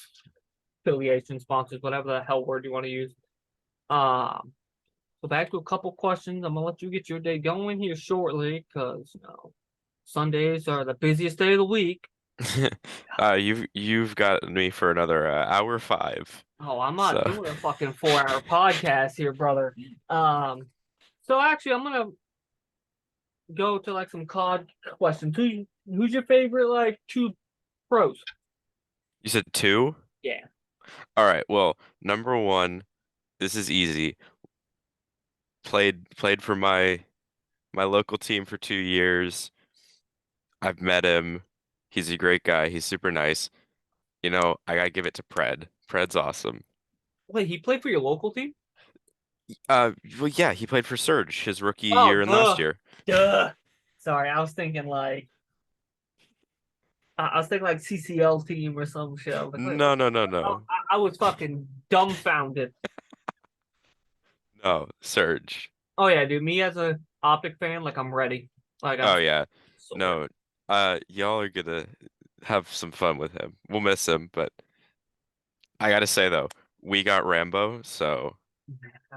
affiliation sponsors, whatever the hell word you want to use. Um, so back to a couple questions. I'm gonna let you get your day going here shortly, because Sundays are the busiest day of the week. You've got me for another hour five. Oh, I'm not So, doing a fucking 4 hour podcast here, brother. Um, so actually, I'm gonna go to like some COD questions. Who's your favorite like two pros? you said two? Yeah. All right. Well, number one, this is easy. Played for my local team for 2 years. I've met him. He's a great guy. He's super nice. I gotta give it to Pred. Pred's awesome. Wait, he played for your local team? Well, yeah, he played for Surge his rookie Oh, year and last duh, year. duh. Sorry, I was thinking like I was thinking like CCL team or some shit. I was like, wait, what? No, no, no, Oh, no, I was fucking dumbfounded. no, Surge. Oh yeah, dude. Me as a Optic fan, like I'm ready. Like I'm Oh yeah, so ready. no. Y'all are gonna have some fun with him. We'll miss him, but I gotta say though, we got Rambo, so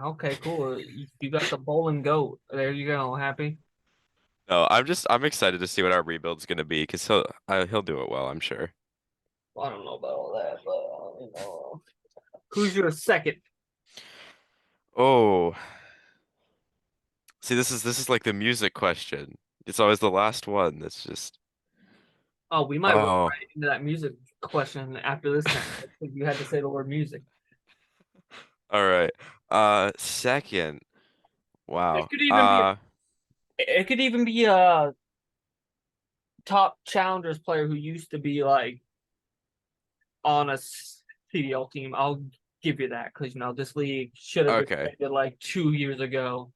Okay, cool. You got the bowling goat. There you go. Happy? no. I'm excited to see what our rebuild's gonna be because he'll do it well, I'm sure. Well, I don't know about all that, but who's your second? Oh, see, this is like the music question. It's always the last one. That's just. Oh, we might roll Oh, right into that music question after this time. You had to say the word music. all right. Second. It Wow. could even be it could even be a top challengers player who used to be like on a CDL team. I'll give you that because this league should have Okay. expanded like 2 years ago.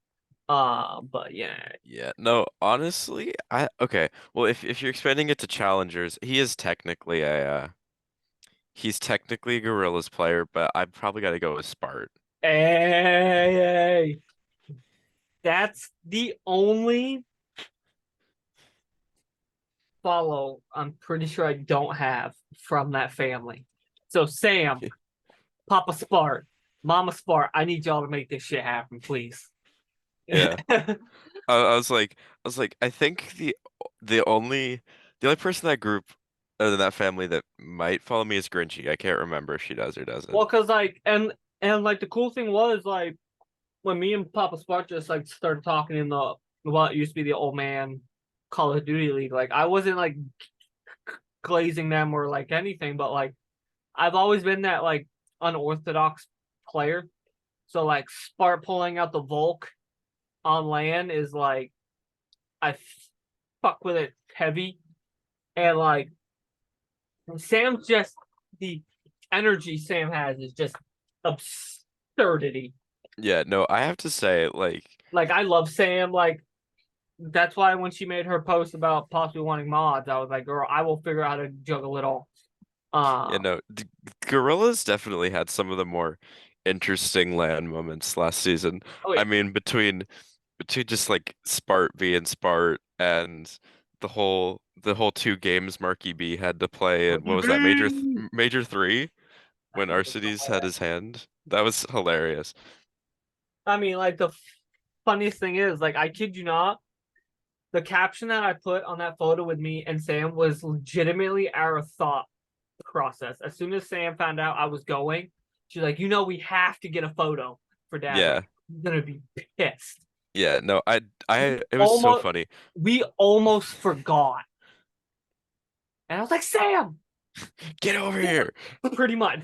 But yeah. Yeah. No, honestly, okay. Well, if you're expanding it to challengers, he's technically a Gorillas player, but I've probably got to go with Spart. Hey, hey, that's the only follow I'm pretty sure I don't have from that family. So Sam, Papa Spart, Mama Spart, I need y'all to make this shit happen, please. Yeah. I was like, I think the only the only person in that group other than that family that might follow me is Grinchy. I can't remember if she does or Well, doesn't. cause like and like the cool thing was like when me and Papa Spart just like started talking in the what used to be the old man Call of Duty League, like I wasn't like glazing them or like anything, but like I've always been that like unorthodox player. So like Spart pulling out the Volk on land is like I fuck with it heavy, and like Sam's just the energy Sam has is just absurdity. Yeah, no, I have to say, like, Like I love Sam. Like that's why when she made her post about possibly wanting mods, I was like, girl, I will figure out how to juggle it all. you Um, know, Gorillas definitely had some of the more interesting land moments last season. oh I yeah, mean, between just like Spart being Spart and the whole 2 games Marky B had to play, and what was that, Major 3 I when think it was Arcides had his hand? That was hilarious. I mean, like the funniest thing is, like, I kid you not, the caption that I put on that photo with me and Sam was legitimately our thought process. As soon as Sam found out I was going, she's like, we have to get a photo for Dad. Like, Yeah. he's gonna be pissed. Yeah, no, We it was so almost, funny. we almost forgot, and I was like, Sam, Get over here. pretty much.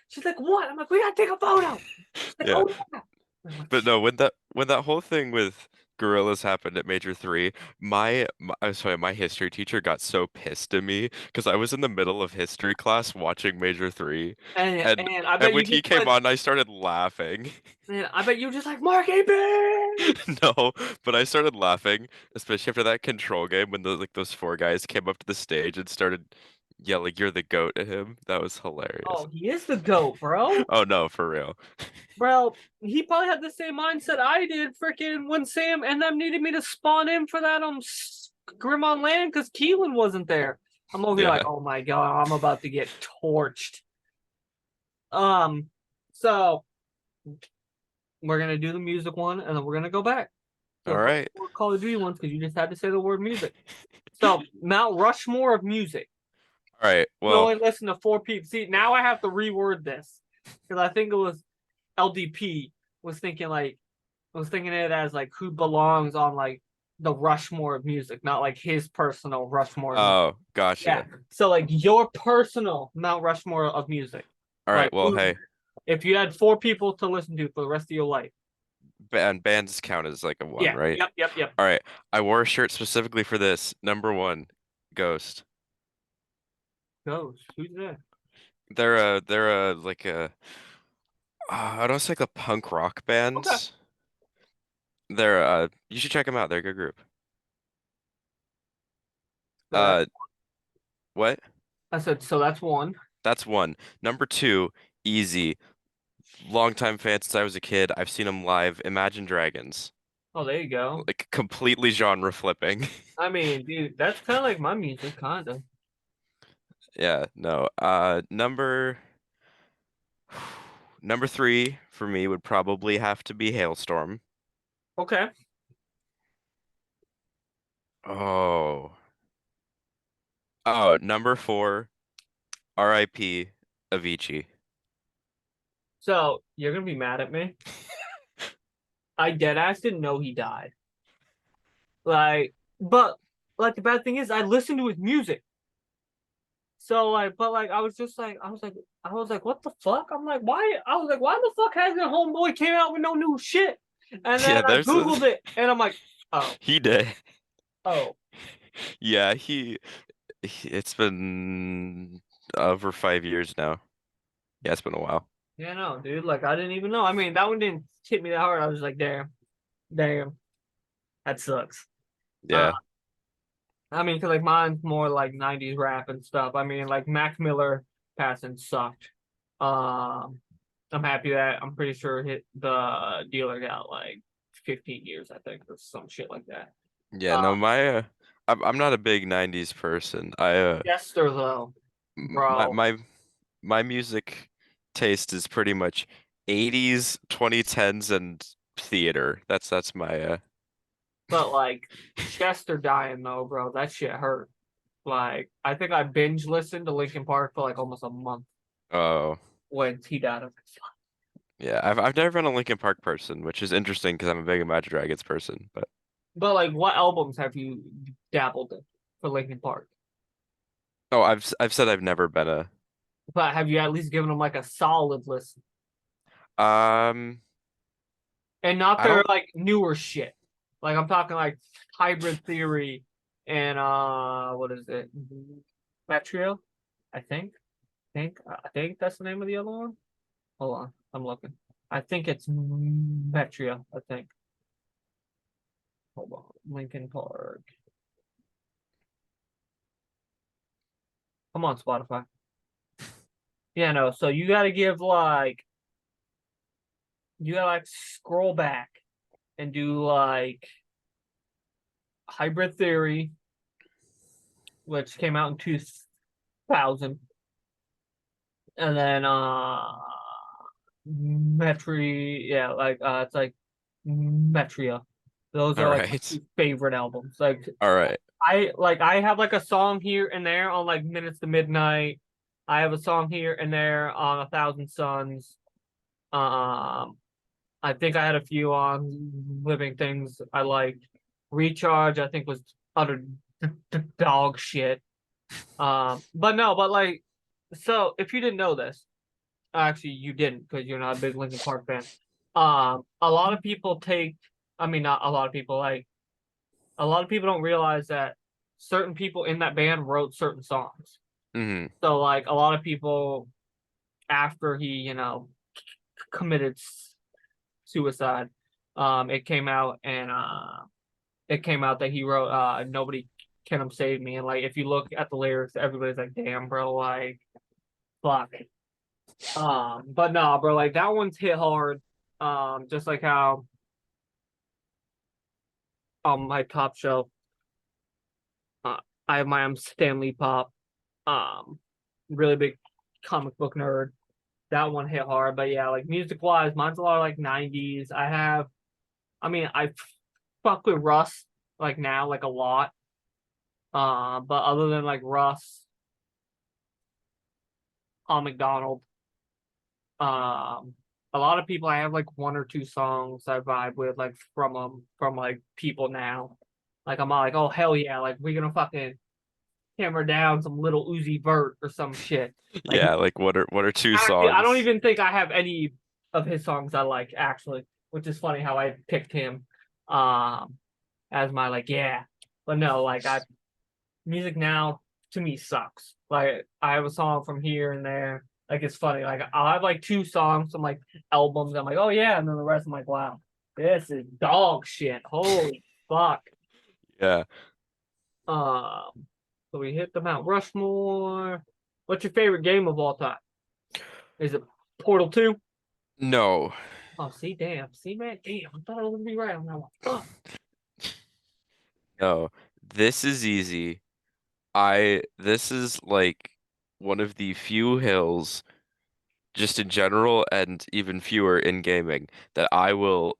She's like, what? I'm like, we gotta take a photo. She's like, Yeah. oh yeah. I'm like, But no, when that whole thing with gorillas happened at Major 3, I'm sorry, my history teacher got so pissed at me because I was in the middle of history class watching Major 3, and and and I and bet you when he just came put, on, I started laughing. man, I bet you just like Marky B. No, but I started laughing, especially after that control game when those 4 guys came up to the stage and started yelling, "You're the GOAT" at him. That was hilarious. Oh, he is the goat, bro. Oh no, for real. Bro, he probably had the same mindset I did freaking when Sam and them needed me to spawn in for that Grim on Land because Keelan wasn't there. I'm over here like, Yeah. oh my god, I'm about to get torched. Um, so we're gonna do the music one and then we're gonna go back to All a couple right. more Call of Duty ones because you just had to say the word music. So Mount Rushmore of music. All right. You Well, only listen to 4 people. See, now I have to reword this because I think it was LDP was thinking it as like who belongs on like the Rushmore of music, not like his personal Rushmore of music. oh, Yeah. gotcha. So like your personal Mount Rushmore of music. All right. Like Well, hey, if you had 4 people to listen to for the rest of your life. bands count as like a one, Yeah. right? Yep. Yep. Yep. All right. I wore a shirt specifically for this. Number one, Ghost. Goes. Who's that? They're like I don't say like a punk rock Okay. band. You should check them out. They're a good group. So that Uh, what? I said so that's one. That's one. Number two, Easy. Longtime fan since I was a kid. I've seen them live. Imagine Dragons. Oh, there you go. Like completely genre flipping. I mean, dude, that's kind of like my music, kind of. Yeah, no. Number three for me would probably have to be Hailstorm. Okay. Oh. Oh, number four, R.I.P. Avicii. So you're gonna be mad at me. I dead ass didn't know he died. Like, but like the bad thing is, I listened to his music. So like, but like, I was like, what the fuck? I'm like, why? I was like, why the fuck hasn't Homeboy came out with no new shit? And then Yeah, I there's a googled it, and I'm like, oh, he did. oh, Yeah, it's been over 5 years now. Yeah, it's been a while. yeah, no, dude. Like, I didn't even know. I mean, that one didn't hit me that hard. I was like, damn, damn, that sucks. Uh, Yeah. I mean, cause like mine's more like '90s rap and stuff. I mean, like Mac Miller passing sucked. Um, I'm happy that I'm pretty sure hit the dealer got like 15 years, I think, or some shit like that. Yeah, Uh, no, I'm not a big 90s person. Jester though, My bro, my music taste is pretty much 80s, 2010s and theater. That's my but like Chester dying though, bro, that shit hurt. Like, I think I binge listened to Linkin Park for like almost a month oh. when he died of it. Yeah, I've never been a Linkin Park person, which is interesting because I'm a big Imagine Dragons person, but But like, what albums have you dabbled in for Linkin Park? oh, I've said I've never been a But have you at least given them like a solid listen? um And not I their don't like newer shit. Like I'm talking like Hybrid Theory and what is it? Metrio, I think. I think that's the name of the other one. Hold on, I'm looking. I think it's Metria, I think. Hold on. Lincoln Park. Come on, Spotify. Yeah, no, so you gotta like scroll back and do like Hybrid Theory, which came out in 2000, and then Metri, yeah, like it's like Metria. Those all are like my right. two favorite albums. Like All right. I have like a song here and there on like Minutes to Midnight. I have a song here and there on A Thousand Suns. Um, I think I had a few on Living Things I liked. Recharge, I think was utter dog shit. But no, but like, so if you didn't know this, actually you didn't because you're not a big Linkin Park fan. A lot of people take, I mean, not a lot of people, like a lot of people don't realize that certain people in that band wrote certain songs. Hmm. So like a lot of people after he, committed suicide, it came out and it came out that he wrote "Nobody Can Save Me," and like if you look at the lyrics, everybody's like, "Damn, bro, like fuck." But nah, bro, like that one's hit hard. Just like how on my top shelf, uh, I have my Stanley Pop. Um, really big comic book nerd. That one hit hard, but yeah, like music wise, mine's a lot of like '90s. I mean, I fuck with Russ like now, like a lot. But other than like Russ, Paul McDonald, a lot of people I have like one or two songs I vibe with like from like people now. Like I'm all like, oh hell yeah, like we're gonna fucking hammer down some little Uzi Vert or some shit. Like Yeah, like what are two actually, I don't songs? even think I have any of his songs I like actually, which is funny how I picked him um as my like yeah. But no, like I music now to me sucks. Like I have a song from here and there. Like it's funny. Like I'll have like two songs from like albums. I'm like, oh yeah, and then the rest I'm like, wow, this is dog shit. Holy fuck. Yeah. Um, so we hit the Mount Rushmore. What's your favorite game of all time? Is it Portal 2? No. Oh, see, damn. See, man, damn. I thought I was gonna be right on that one. Fuck. No. This is easy. This is like one of the few hills just in general and even fewer in gaming that I will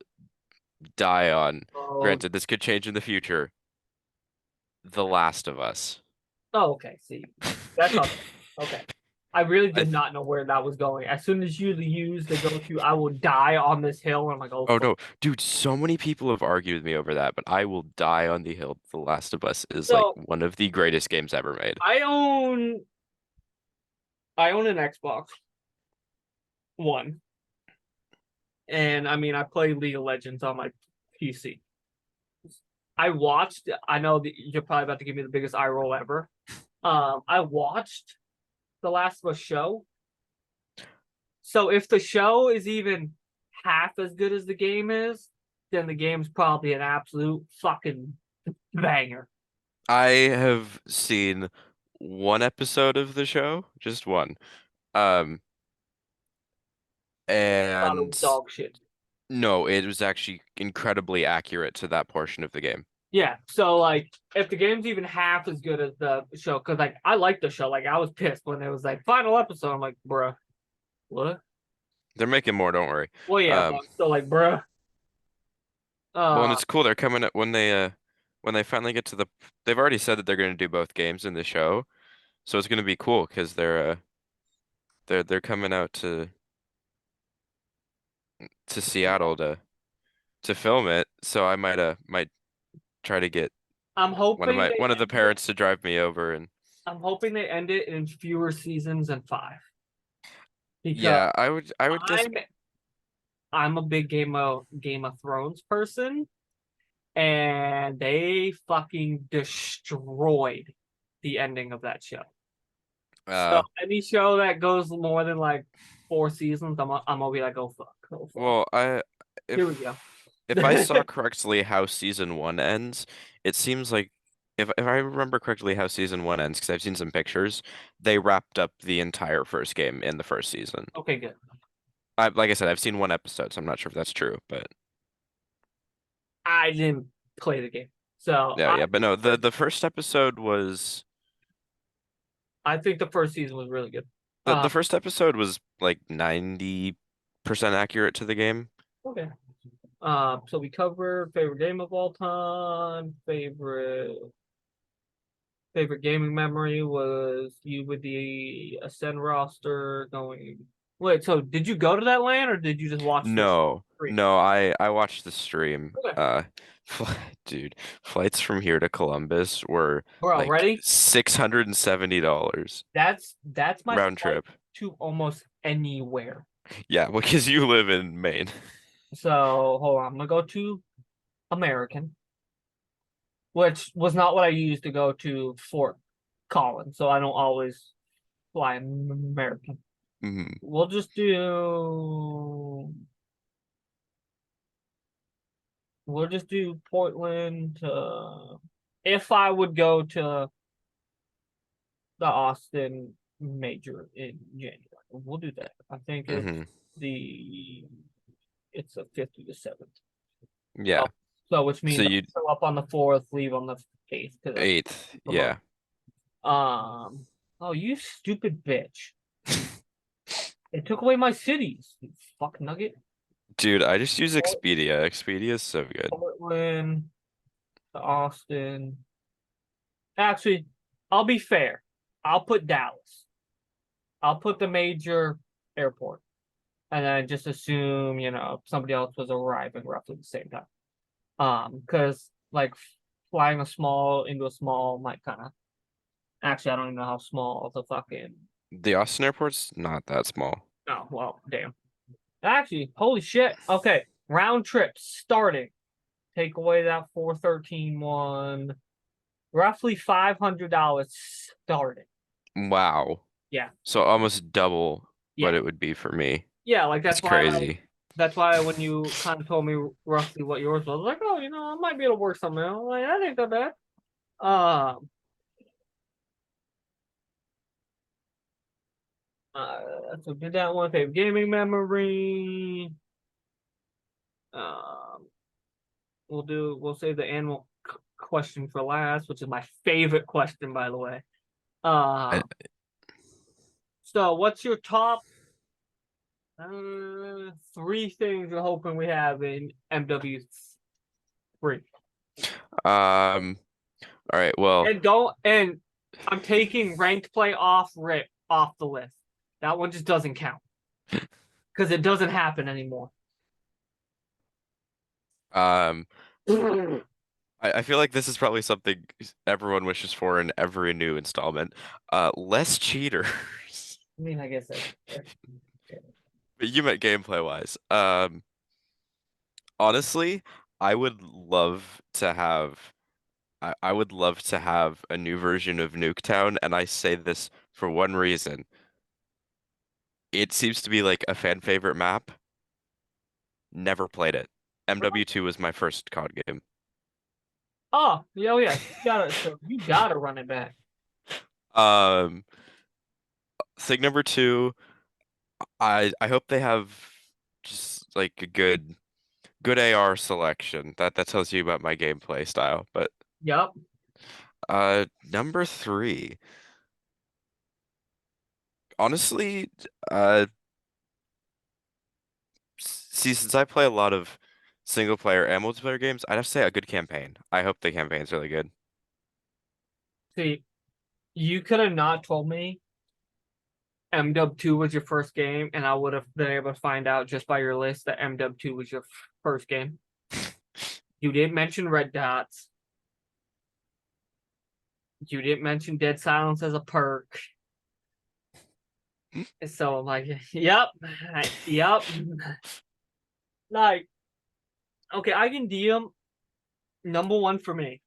die on. Oh, Granted, this could change in the future. The Last of Us. oh, okay. See, that's okay. Okay. I really I did th not know where that was going. As soon as you use the go to, I will die on this hill. I'm like, oh, Oh fuck. no, dude, so many people have argued with me over that, but I will die on the hill. The Last of Us is like So one of the greatest games ever made. I own. I own an Xbox One, and I mean I play League of Legends on my PC. I watched. I know that you're probably about to give me the biggest eye roll ever. I watched the Last of Us show. So if the show is even half as good as the game is, then the game's probably an absolute fucking banger. I have seen one episode of the show, just one. Um, Thought it was and dog shit. no, it was actually incredibly accurate to that portion of the game. Yeah. So like, if the game's even half as good as the show, because like I like the show. Like I was pissed when it was like final episode. I'm like, bruh, what? They're making more, don't worry. Well, yeah, but Um, I'm still like, bruh. well, and Uh, it's cool. They're coming at when they finally get to they've already said that they're going to do both games in the show, so it's going to be cool because they're coming out to Seattle to film it. So I might try to get I'm hoping they one of the end it. parents to drive me over and I'm hoping they end it in fewer seasons than five because yeah, I would guess I'm I'm a big Game of Thrones person, and they fucking destroyed the ending of that show. So uh any show that goes more than like four seasons, I'm gonna be like, oh fuck, oh fuck. well I Here we go. if I saw correctly how season one ends, it seems like if I remember correctly how season one ends, because I've seen some pictures, they wrapped up the entire first game in the first season. Okay, good. Like I said, I've seen one episode, so I'm not sure if that's true, but I didn't play the game, so yeah, but no, the first episode was I think the first season was really good. the first episode was like 90% accurate to the game. Okay. So we covered favorite game of all time, favorite gaming memory was you with the Ascend roster going. Wait, so did you go to that land or did you just watch the No, stream? no, I watched the stream. Okay. Fl dude, flights from here to Columbus were Bro, like ready? $670 That's my round flight trip. to almost anywhere. Yeah, because you live in Maine. So hold on, I'm gonna go to American, which was not what I used to go to Fort Collins, so I don't always fly American. Mhm. We'll just do Portland to if I would go to the Austin major in January. We'll do that. I think Mhm. the it's a 50 to 7th. Yeah. So, so which So means you I'll show up on the 4th, leave on the 8th because that's eighth. remote. Yeah. Oh, you stupid bitch. It took away my cities, you fuck nugget. Dude, I just use Port- Expedia. Expedia is so good. Portland to Austin. Actually, I'll be fair. I'll put Dallas. I'll put the major airport. And then just assume, somebody else was arriving roughly the same time. Because like flying a small into a small might kind of actually I don't even know how small the fucking The Austin airport's not that small. oh well damn. Actually, holy shit. Okay. Round trip starting. Take away that 413 one. Roughly $500 starting. Wow. Yeah. So almost double what Yeah. it would be for me. Yeah, like That's crazy. that's why when you kind of told me roughly what yours was, I was like, oh, I might be able to work something out. Like, that ain't that bad. Um, uh, so did that one favorite gaming memory. Um, we'll save the animal question for last, which is my favorite question, by the way. I, So what's your top three things you're hoping we have in MW3? all right, well, And I'm taking ranked play off the list. That one just doesn't count because it doesn't happen anymore. um, I feel like this is probably something everyone wishes for in every new installment. Less cheaters. I mean, I guess that's But you meant gameplay wise. Honestly, I would love to have I would love to have a new version of Nuketown, and I say this for one reason. It seems to be like a fan favorite map. Never played it. MW2 was my first COD game. oh, yeah, oh, yeah. You gotta run it back. Um, thing number two, I hope they have just like a good AR selection. That tells you about my gameplay style. But Yup. number three, honestly, uh, see, since I play a lot of single player and multiplayer games, I'd have to say a good campaign. I hope the campaign's really good. See, you could have not told me MW2 was your first game, and I would have been able to find out just by your list that MW2 was your first game. You didn't mention Red Dots. You didn't mention Dead Silence as a perk. So I'm like, yep, yep. Like, okay, I can DM number one for me.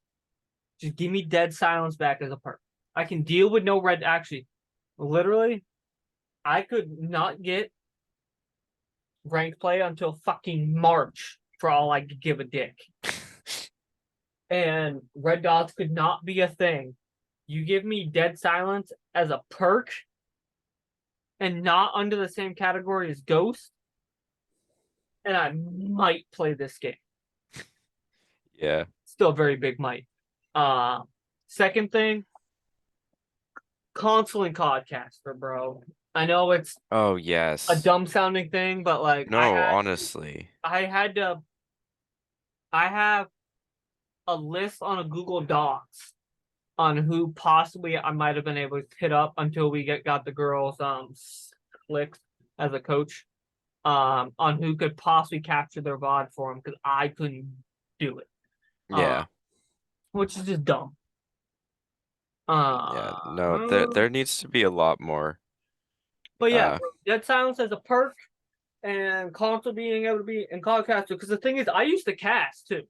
Just give me Dead Silence back as a perk. I can deal with no red. Actually, literally, I could not get ranked play until fucking March for all I could give a dick. And red dots could not be a thing. You give me Dead Silence as a perk and not under the same category as Ghost, and I might play this game. Yeah. Still a very big might. Uh Second thing, console and codcaster, bro. I know it's Oh, a yes. dumb sounding thing, but like No, honestly. I had to I have a list on a Google Docs on who possibly I might have been able to hit up until we got the girls clicked as a coach on who could possibly capture their VOD for them because I couldn't do it. Yeah. Which is just dumb. Yeah. No, there needs to be a lot more. But yeah, Uh, Dead Silence as a perk and console being able to be in codcaster because the thing is I used to cast too.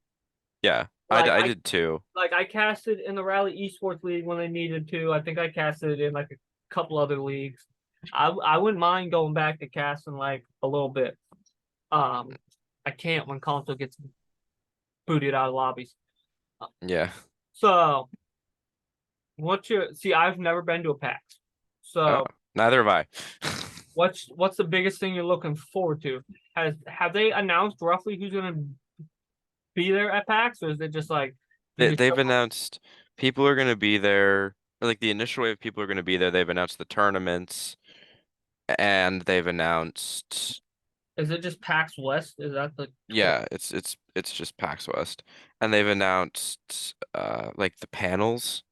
yeah. Like I I did too. like I casted in the Rally Esports League when they needed to. I think I casted in like a couple other leagues. I wouldn't mind going back to casting like a little bit. Um, I can't when console gets booted out of lobbies. Yeah. So what's your see? I've never been to a PAX. Oh, So neither have I. what's the biggest thing you're looking forward to? Have they announced roughly who's gonna be there at PAX, or is it just like you just They've announced people are going to be there, or like the initial wave of people are going to be there. They've announced the tournaments, and they've announced, is it just PAX West? Is that the tour? yeah, it's just PAX West, and they've announced like the panels.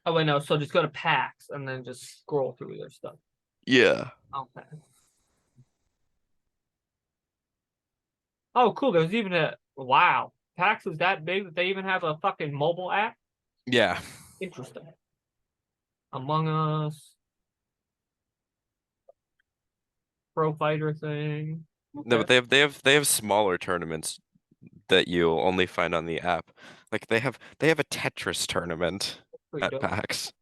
Oh wait, no. So just go to PAX and then just scroll through their stuff. Yeah. Okay. Oh, cool. There's even a wow. PAX is that big that they even have a fucking mobile app. Yeah. Interesting. Among Us, Pro Fighter thing. No, Okay, but they have smaller tournaments that you'll only find on the app. Like they have a Tetris tournament pretty at dope. PAX.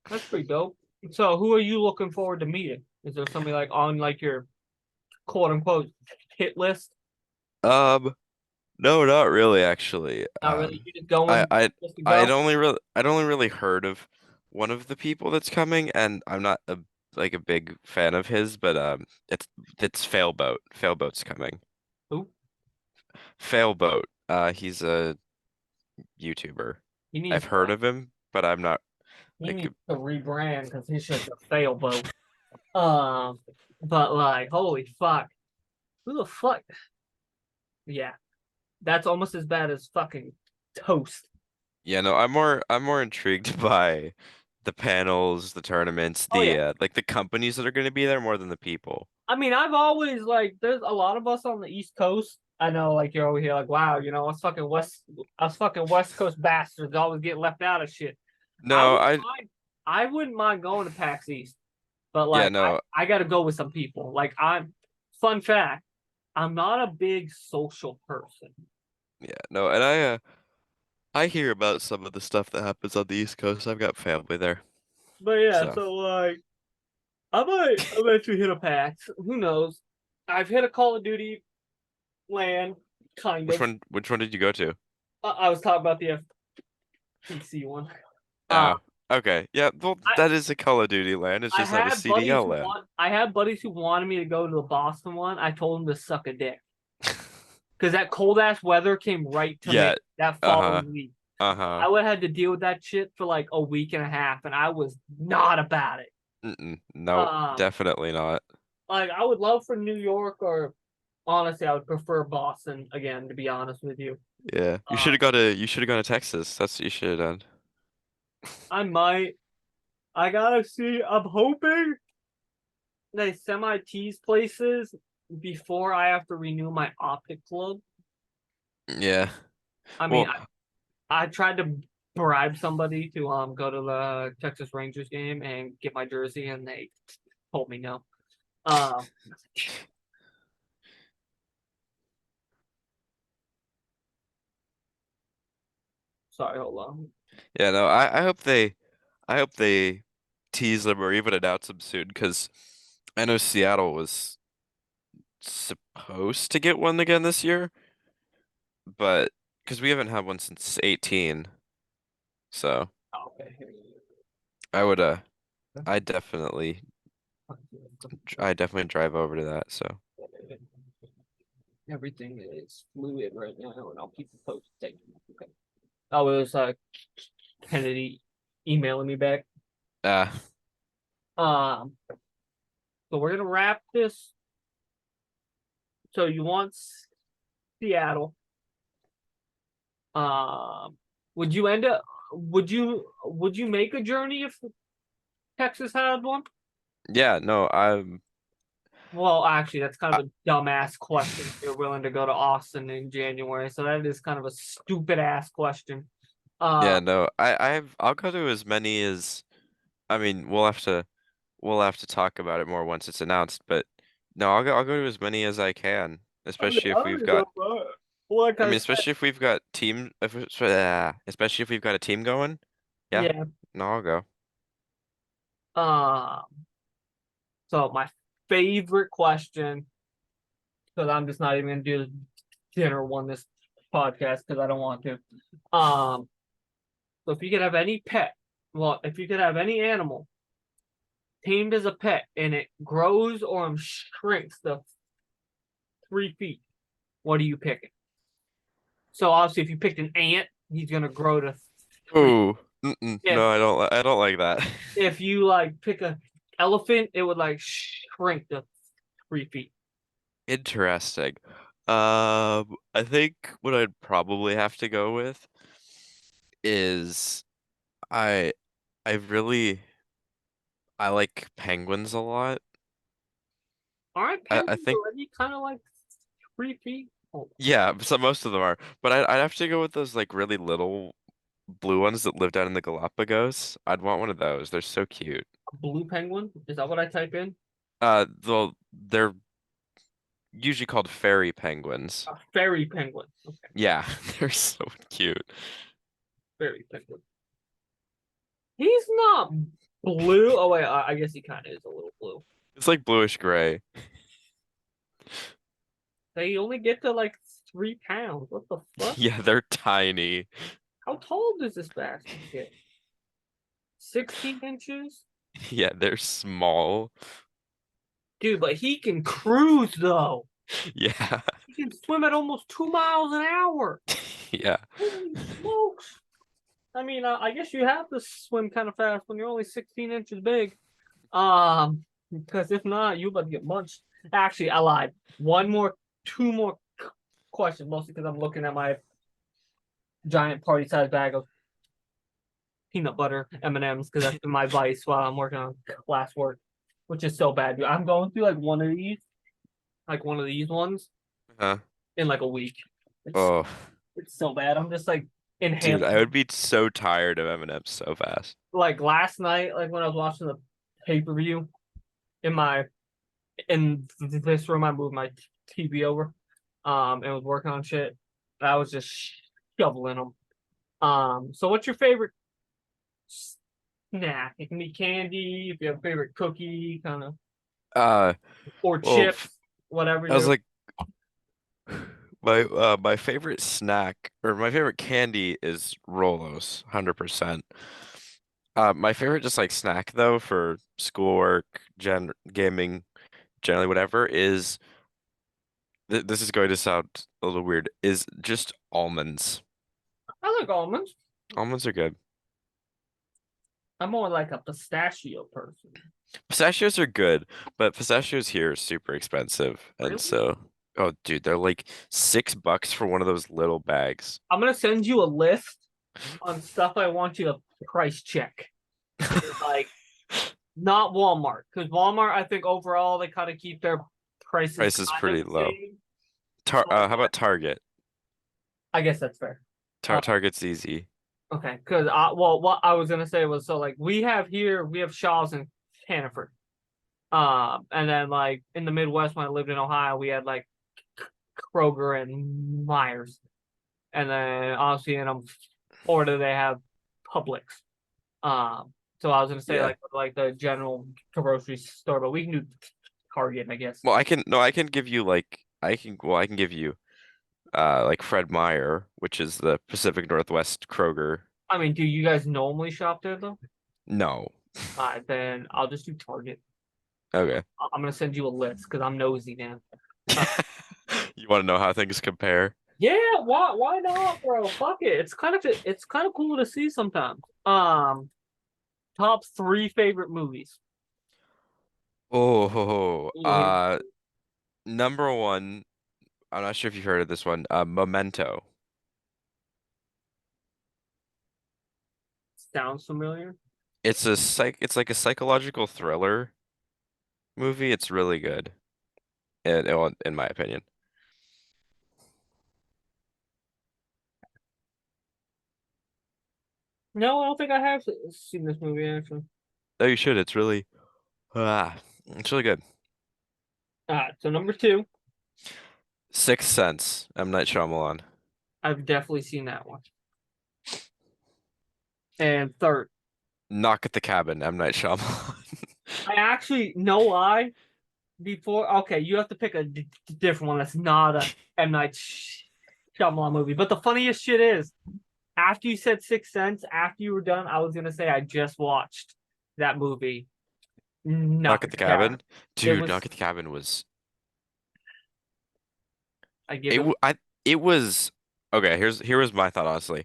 That's pretty dope. So, who are you looking forward to meeting? Is there somebody like on like your quote unquote hit list? Um, no, not really actually. Not really. You just I going I just to go. I'd only really heard of one of the people that's coming, and I'm not a big fan of his, but it's Failboat. Failboat's coming. Who? Failboat. He's a YouTuber. He I've needs heard of him, but I'm not he like needs to rebrand because he's just a fail boat. Um, but like, holy fuck, who the fuck? Yeah, that's almost as bad as fucking toast. yeah, no, I'm more intrigued by the panels, the tournaments, Oh yeah. the like the companies that are going to be there more than the people. I mean, I've always like, there's a lot of us on the East Coast. I know, like you're over here, like, wow, us fucking West Coast bastards always get left out of shit. I No, wouldn't mind, I wouldn't mind going to PAX East. But Yeah, like no, I gotta go with some people. Like I'm fun fact, I'm not a big social person. yeah, no, and I hear about some of the stuff that happens on the East Coast. I've got family there. But yeah, So, so like I might eventually hit a PAX. Who knows? I've hit a Call of Duty land, kind of. which one did you go to? I was talking about the FPC one. Uh, Oh, okay. Yeah, well, I that is a Call of Duty land. It's just not a CDL land. I had buddies who wanted me to go to the Boston one. I told them to suck a dick because that cold ass weather came right to me Yeah. that Uh-huh. following week. Uh-huh. I would have had to deal with that shit for like a week and a half, and I was not about it. Mm-mm. No, Um, definitely not. like I would love for New York, or honestly, I would prefer Boston again, to be honest with you. Yeah. Uh, You should have gone to Texas. That's what you should have done. I might. I gotta see. I'm hoping they semi tease places before I have to renew my optic club. Yeah. I mean, Well, I tried to bribe somebody to go to the Texas Rangers game and get my jersey, and they told me no. Um, sorry, hold on. yeah, no, I hope they tease them or even announce them soon because I know Seattle was supposed to get one again this year, but because we haven't had one since 18, so Oh, okay, here I would you I definitely I definitely drive over to that. So go. Everything is fluid right now, and I'll keep you posted. Okay. Oh, it was Kennedy emailing me back. uh Um, so we're gonna wrap this. So you want Seattle? Um, would you end up? Would you make a journey if Texas had one? yeah, no, I'm Well, actually, that's kind I, of a dumbass question. If you're willing to go to Austin in January, so that is kind of a stupid ass question. Uh, yeah, no, I'll go to as many as I mean, we'll have to talk about it more once it's announced, but no, I'll go to as many as I can, especially if I'm we've gonna go got for it. Like I I mean, said, especially if we've got especially if we've got a team going. Yeah, yeah. no, I'll go. Uh, so my favorite question, because I'm just not even gonna do the dinner one this podcast because I don't want to. Um, so if you could have any pet, well, if you could have any animal tamed as a pet and it grows or shrinks to 3 feet, what are you picking? So obviously, if you picked an ant, he's gonna grow to 3. Ooh, mm-mm, If no, I don't like that. if you like pick a elephant, it would like shrink to 3 feet. Interesting. I think what I'd probably have to go with is I I really I like penguins a lot. Aren't I penguins think already kind of like 3 feet? Oh, yeah, so most of them are, but I'd have to go with those like really little blue ones that live down in the Galapagos. I'd want one of those. They're so cute. a blue penguin? Is that what I type in? They're usually called fairy penguins. A fairy penguin. Okay, Yeah, they're so cute. fairy penguin. He's not blue. Oh wait, I guess he kind of is a little blue. It's like bluish gray. They only get to like 3 pounds. What the fuck? Yeah, they're tiny. How tall does this bastard get? 16 inches? Yeah, they're small. Dude, but he can cruise though. Yeah. He can swim at almost 2 miles an hour. Yeah. Holy smokes. I mean, I guess you have to swim kind of fast when you're only 16 inches big. Because if not, you about to get munched. Actually, I lied. Two more questions, mostly because I'm looking at my giant party-sized bag of peanut butter M&Ms because that's been my vice while I'm working on classwork, which is so bad. Dude. I'm going through like one of these ones Huh. in like a week. It's Oh, it's so bad. I'm just like dude, inhaling. I would be so tired of M&M's so fast. Like last night, like when I was watching the pay-per-view, in my in this room. I moved my TV over, and was working on shit. I was just shoveling them. So what's your favorite snack? It can be candy, if you have a favorite cookie, kind of, Uh, or well, chips, whatever I was you. like my favorite snack or my favorite candy is Rolos, 100%. My favorite just like snack though for schoolwork, gaming, generally whatever is this is going to sound a little weird, is just almonds. I like almonds. Almonds are good. I'm more like a pistachio person. Pistachios are good, but pistachios here are super expensive. And Really? so, oh dude, they're like $6 for one of those little bags. I'm gonna send you a list on stuff I want you to price check. Like not Walmart, because Walmart, I think overall they kind of keep their prices Price is kind of pretty the low. same. How about Target? I guess that's fair. Uh, Target's easy. okay, because well, what I was gonna say was so like we have Shaw's in Hannaford. And then like in the Midwest when I lived in Ohio, we had like Kroger and Myers, and then obviously in Florida they have Publix. So I was gonna say Yeah. like the general grocery store, but we can do Target, I guess. Well, I can no, I can give you like I can give you like Fred Meyer, which is the Pacific Northwest Kroger. I mean, do you guys normally shop there though? No. Then I'll just do Target. Okay. I'm gonna send you a list because I'm nosy, man. Uh, You want to know how things compare? yeah, why not, bro? Fuck it. It's kind of cool to see sometimes. Top three favorite movies. Oh, Ooh, here we go. number one, I'm not sure if you've heard of this one, Memento. Sounds familiar. It's like a psychological thriller movie. It's really good, in my opinion. No, I don't think I have seen this movie actually. Oh, you should. It's really good. So number two, Sixth Sense, M. Night Shyamalan. I've definitely seen that one. And third, Knock at the Cabin, M. Night Shyamalan. I actually no lie. Before, okay, you have to pick a different one that's not a M Night Shyamalan movie. But the funniest shit is, after you said Sixth Sense, after you were done, I was gonna say I just watched that movie. Knock Knock at at the the Cabin. Cabin, It dude. was Knock at the Cabin was I give it. it. It was okay. Here was my thought. Honestly,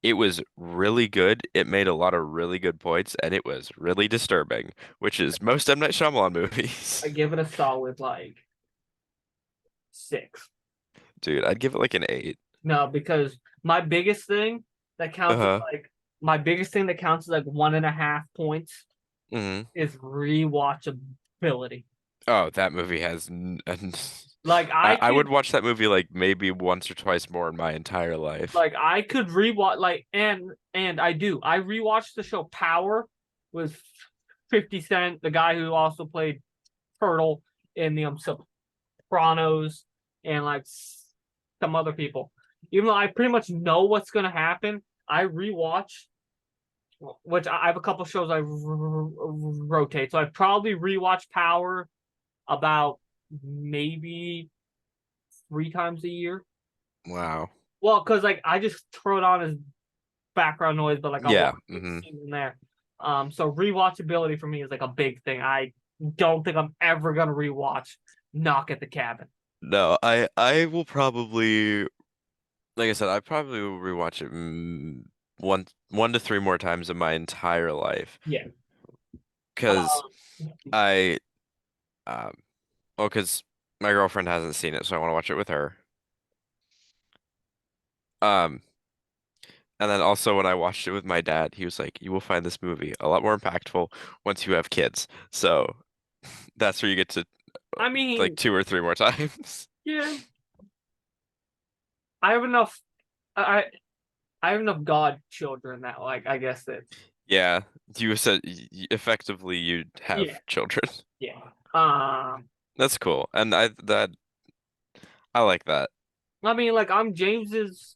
it was really good. It made a lot of really good points, and it was really disturbing, which is most M. Night Shyamalan movies. I give it a solid like six. Dude, I'd give it like an 8. No, because my biggest thing that counts as Uh-huh. like my biggest thing that counts as like 1.5 points hmm is rewatchability. Oh, that movie has. Like I I would could watch that movie like maybe once or twice more in my entire life. like I could rewatch like and I do. I rewatched the show Power with 50 Cent, the guy who also played Turtle in the Sopranos and like some other people. Even though I pretty much know what's gonna happen, I rewatch which I have a couple shows I rotate. So I probably rewatch Power about maybe 3 times a year. Wow. Well, because like I just throw it on as background noise, but like I'll Yeah. watch the scene in there. So rewatchability for me is like a big thing. I don't think I'm ever gonna rewatch Knock at the Cabin. No, I will probably like I said, I probably will rewatch it one to three more times in my entire life Yeah. because I um well because my girlfriend hasn't seen it, so I want to watch it with her. Um, and then also when I watched it with my dad, he was like, "You will find this movie a lot more impactful once you have kids." So that's where you get to I like mean, two or three more times. yeah, I have enough. I I have enough godchildren that like I guess that Yeah, you said effectively you'd yeah have children. yeah. Um, That's cool. And I like that. I mean, like I'm James's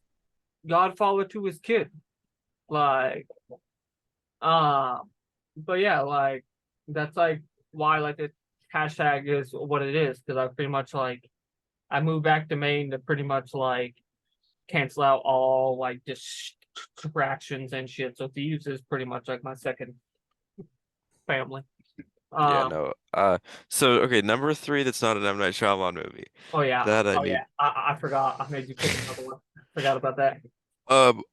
godfather to his kid. Like, um, but yeah, like that's like why like the hashtag is what it is because I pretty much like I moved back to Maine to pretty much like cancel out all like distractions and shit. So Thieves is pretty much like my second family. Yeah, Um, no. So okay, number three that's not an M. Night Shyamalan movie. oh yeah, That I oh need. yeah, I forgot. I made you pick another one. Forgot about that.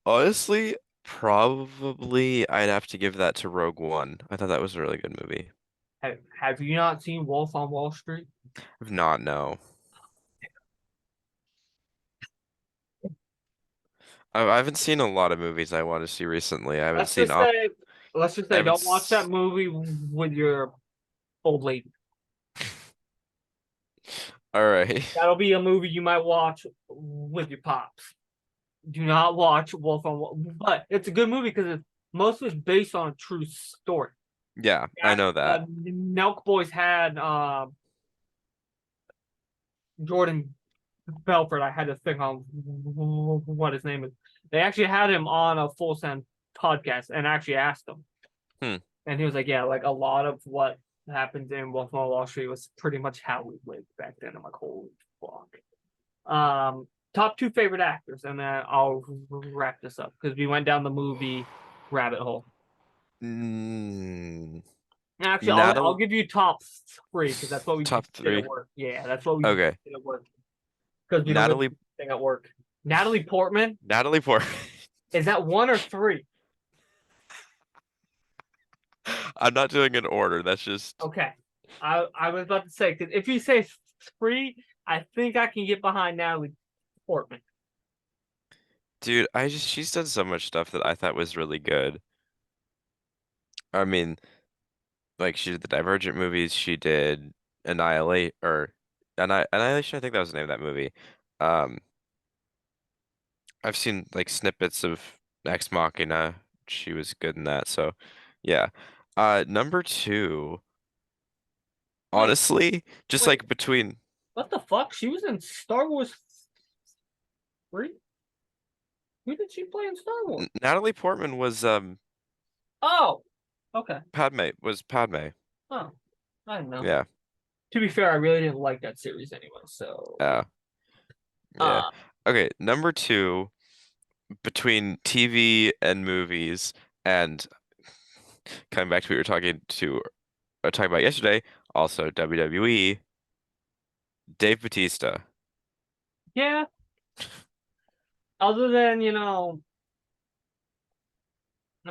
Honestly, probably I'd have to give that to Rogue One. I thought that was a really good movie. Have you not seen Wolf on Wall Street? If not, no. I haven't seen a lot of movies I want to see recently. I haven't Let's seen just op say, let's just I say, haven't don't watch that s movie with your old lady. All right. That'll be a movie you might watch with your pops. Do not watch Wolf on Wall, but it's a good movie because it's most of it's based on a true story. Yeah, I Yeah, know that. Nelk Boys had Jordan Belfort. I had to think on what his name is. They actually had him on a Full Send podcast and actually asked him, Hmm. and he was like, "Yeah, like a lot of what happened in Wolf on Wall Street was pretty much how we lived back then." I'm like, "Holy fuck!" Top two favorite actors, and then I'll wrap this up because we went down the movie rabbit hole. Mm, Actually, I'll Natalie, give you top three because that's what we top did at three. work. Yeah, that's what we did Okay. at work because we don't really Natalie, do anything at work. Natalie Portman, Natalie Portman. is that one or three? I'm not doing an order. That's just, Okay. I was about to say, because if you say three, I think I can get behind Natalie Portman. dude, she's done so much stuff that I thought was really good. I mean, like she did the Divergent movies, she did Annihilation, I think that was the name of that movie. Um, I've seen like snippets of Ex Machina. She was good in that, so yeah. Number two, Wait, honestly, just wait, like between what the fuck? She was in Star Wars 3? Who did she play in Star Wars? Natalie Portman was Oh, okay. Padme. Oh, I don't know. Yeah. To be fair, I really didn't like that series anyway, so Yeah. Yeah. uh Okay, number two, between TV and movies, and coming back to what we were talking about yesterday, also WWE, Dave Bautista. yeah, other than, I'm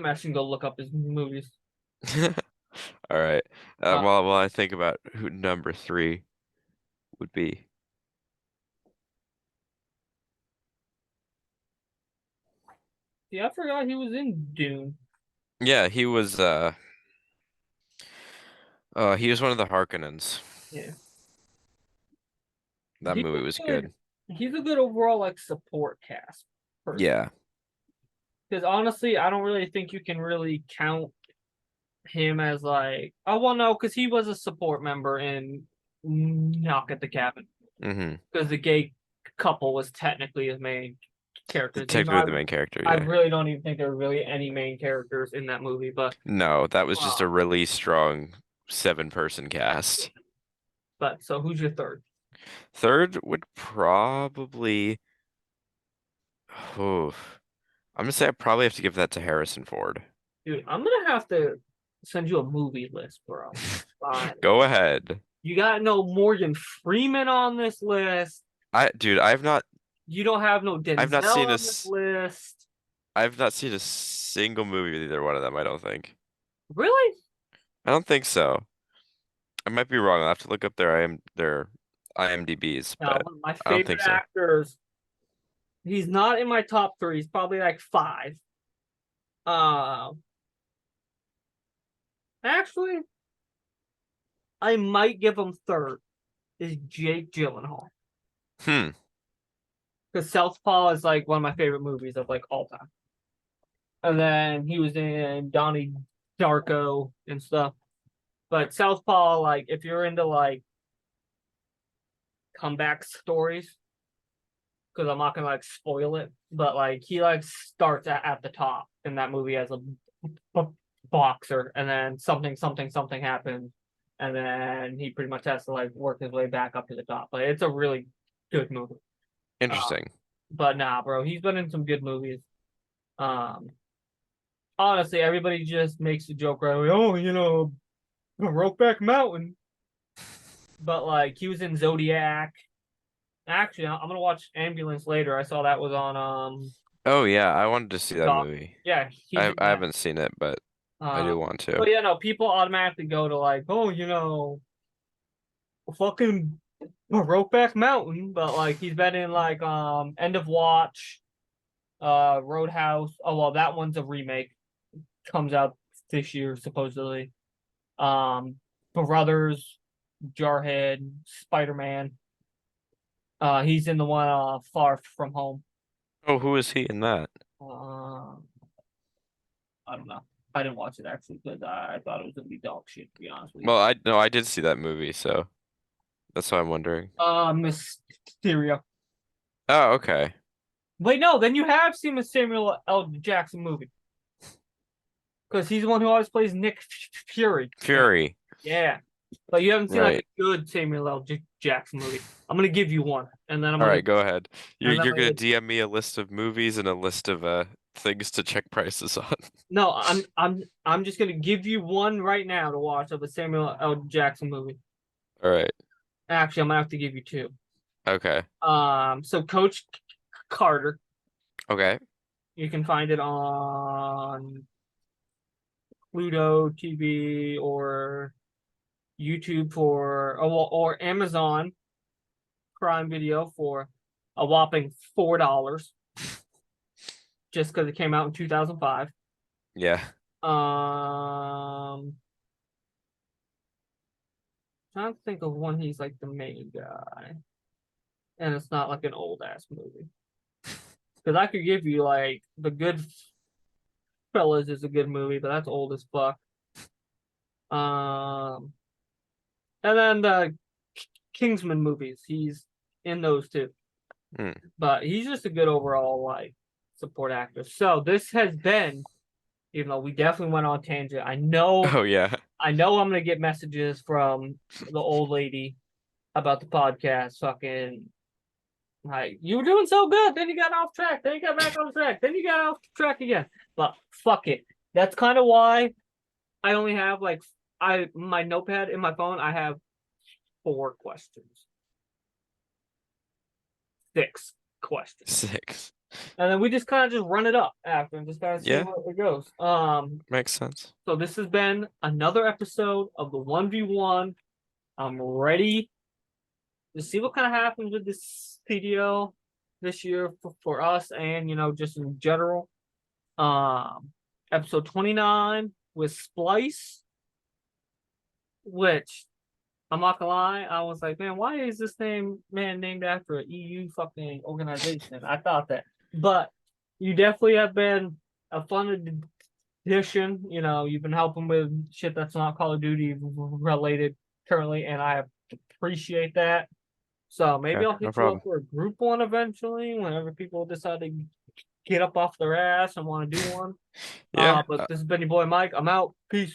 actually gonna go look up his movies. All right. Uh While I think about who number three would be. yeah, I forgot he was in Dune. Yeah, he was one of the Harkonnens. Yeah. That He's movie was a good good. he's a good overall like support cast person. Yeah. Because honestly, I don't really think you can really count him as like, oh well no, because he was a support member in Knock at the Cabin. hmm Because the gay couple was technically his main characters. Technically the main character, I yeah. really don't even think there were really any main characters in that movie, No, that was just uh, a really strong seven-person cast. but so who's your third? Third would probably, oh, I'm gonna say I probably have to give that to Harrison Ford. Dude, I'm gonna have to send you a movie list, bro. Go ahead. You got no Morgan Freeman on this list. Dude, You don't have no I've not Denzel seen on this list. I've not seen a single movie with either one of them, I don't think. Really? I don't think so. I might be wrong. I'll have to look up their IMDb's, No, but one of my I don't favorite think so. actors. He's not in my top three. He's probably like five. Uh, actually, I might give him third. Is Jake Gyllenhaal Hmm. because Southpaw is like one of my favorite movies of like all time. And then he was in Donnie Darko and stuff. But Southpaw, like, if you're into like comeback stories, because I'm not gonna like spoil it, but like he like starts at the top in that movie as a b- boxer, and then something happens, and then he pretty much has to like work his way back up to the top. But it's a really good movie. Uh, Interesting. but nah, bro, he's been in some good movies. Um, Honestly, everybody just makes a joke right away. Oh, Brokeback Mountain. But like he was in Zodiac. Actually, I'm gonna watch Ambulance later. I saw that was on Oh yeah, I wanted to see that Doc. movie. Yeah, he's I in I that. haven't seen it, but I do Um, want to. but yeah, no, people automatically go to like, oh, fucking Brokeback Mountain. But like he's been in like End of Watch, Roadhouse. Oh well, that one's a remake. Comes out this year supposedly. Um, Brothers, Jarhead, Spider-Man. He's in the one Far From Home. Oh, who is he in that? Uh, I don't know. I didn't watch it actually because I thought it was gonna be dog shit. To be honest with you. Well, I no, I did see that movie, so that's why I'm wondering. Mysterio. Oh, okay. Wait, no. Then you have seen the Samuel L. Jackson movie because he's the one who always plays Nick Fury. Fury. Yeah, but you haven't seen like Right. a good Samuel L. Jackson movie. I'm gonna give you one, and then I'm All gonna right, go ahead. You're and then I'm you're gonna gonna DM me a list of movies and a list of things to check prices on. no. I'm just gonna give you one right now to watch of a Samuel L. Jackson movie. All right. Actually, I'm gonna have to give you two. Okay. So Coach Carter, Okay. you can find it on Pluto TV or YouTube or Amazon Prime Video for a whopping $4, just because it came out in 2005. Yeah. Trying to think of one he's like the main guy, and it's not like an old ass movie. Because I could give you like the Goodfellas is a good movie, but that's old as fuck. Um, and then the Kingsman movies, he's in those too. Hmm. But he's just a good overall like support actor. So this has been, even though we definitely went on tangent. Oh yeah. I know I'm gonna get messages from the old lady about the podcast. Fucking like you were doing so good, then you got off track, then you got back on track, then you got off track again. But fuck it. That's kind of why I only have like I my notepad in my phone. I have 4 questions, 6 questions. Six. And then we just kind of just run it up after and just kind of see Yeah, where it goes. makes sense. So this has been another episode of the 1v1. I'm ready to see what kind of happens with this CDL this year for us and just in general. Um Episode 29 with Splyce, which I'm not gonna lie, I was like, man, why is this man named after an EU fucking organization? I thought that. But you definitely have been a fun addition. You've been helping with shit that's not Call of Duty related currently, and I appreciate that. So maybe Okay, I'll no hit you up problem. for a group one eventually, whenever people decide to get up off their ass and want to do one. Yeah, But this has been your boy Mike. I'm out. Peace.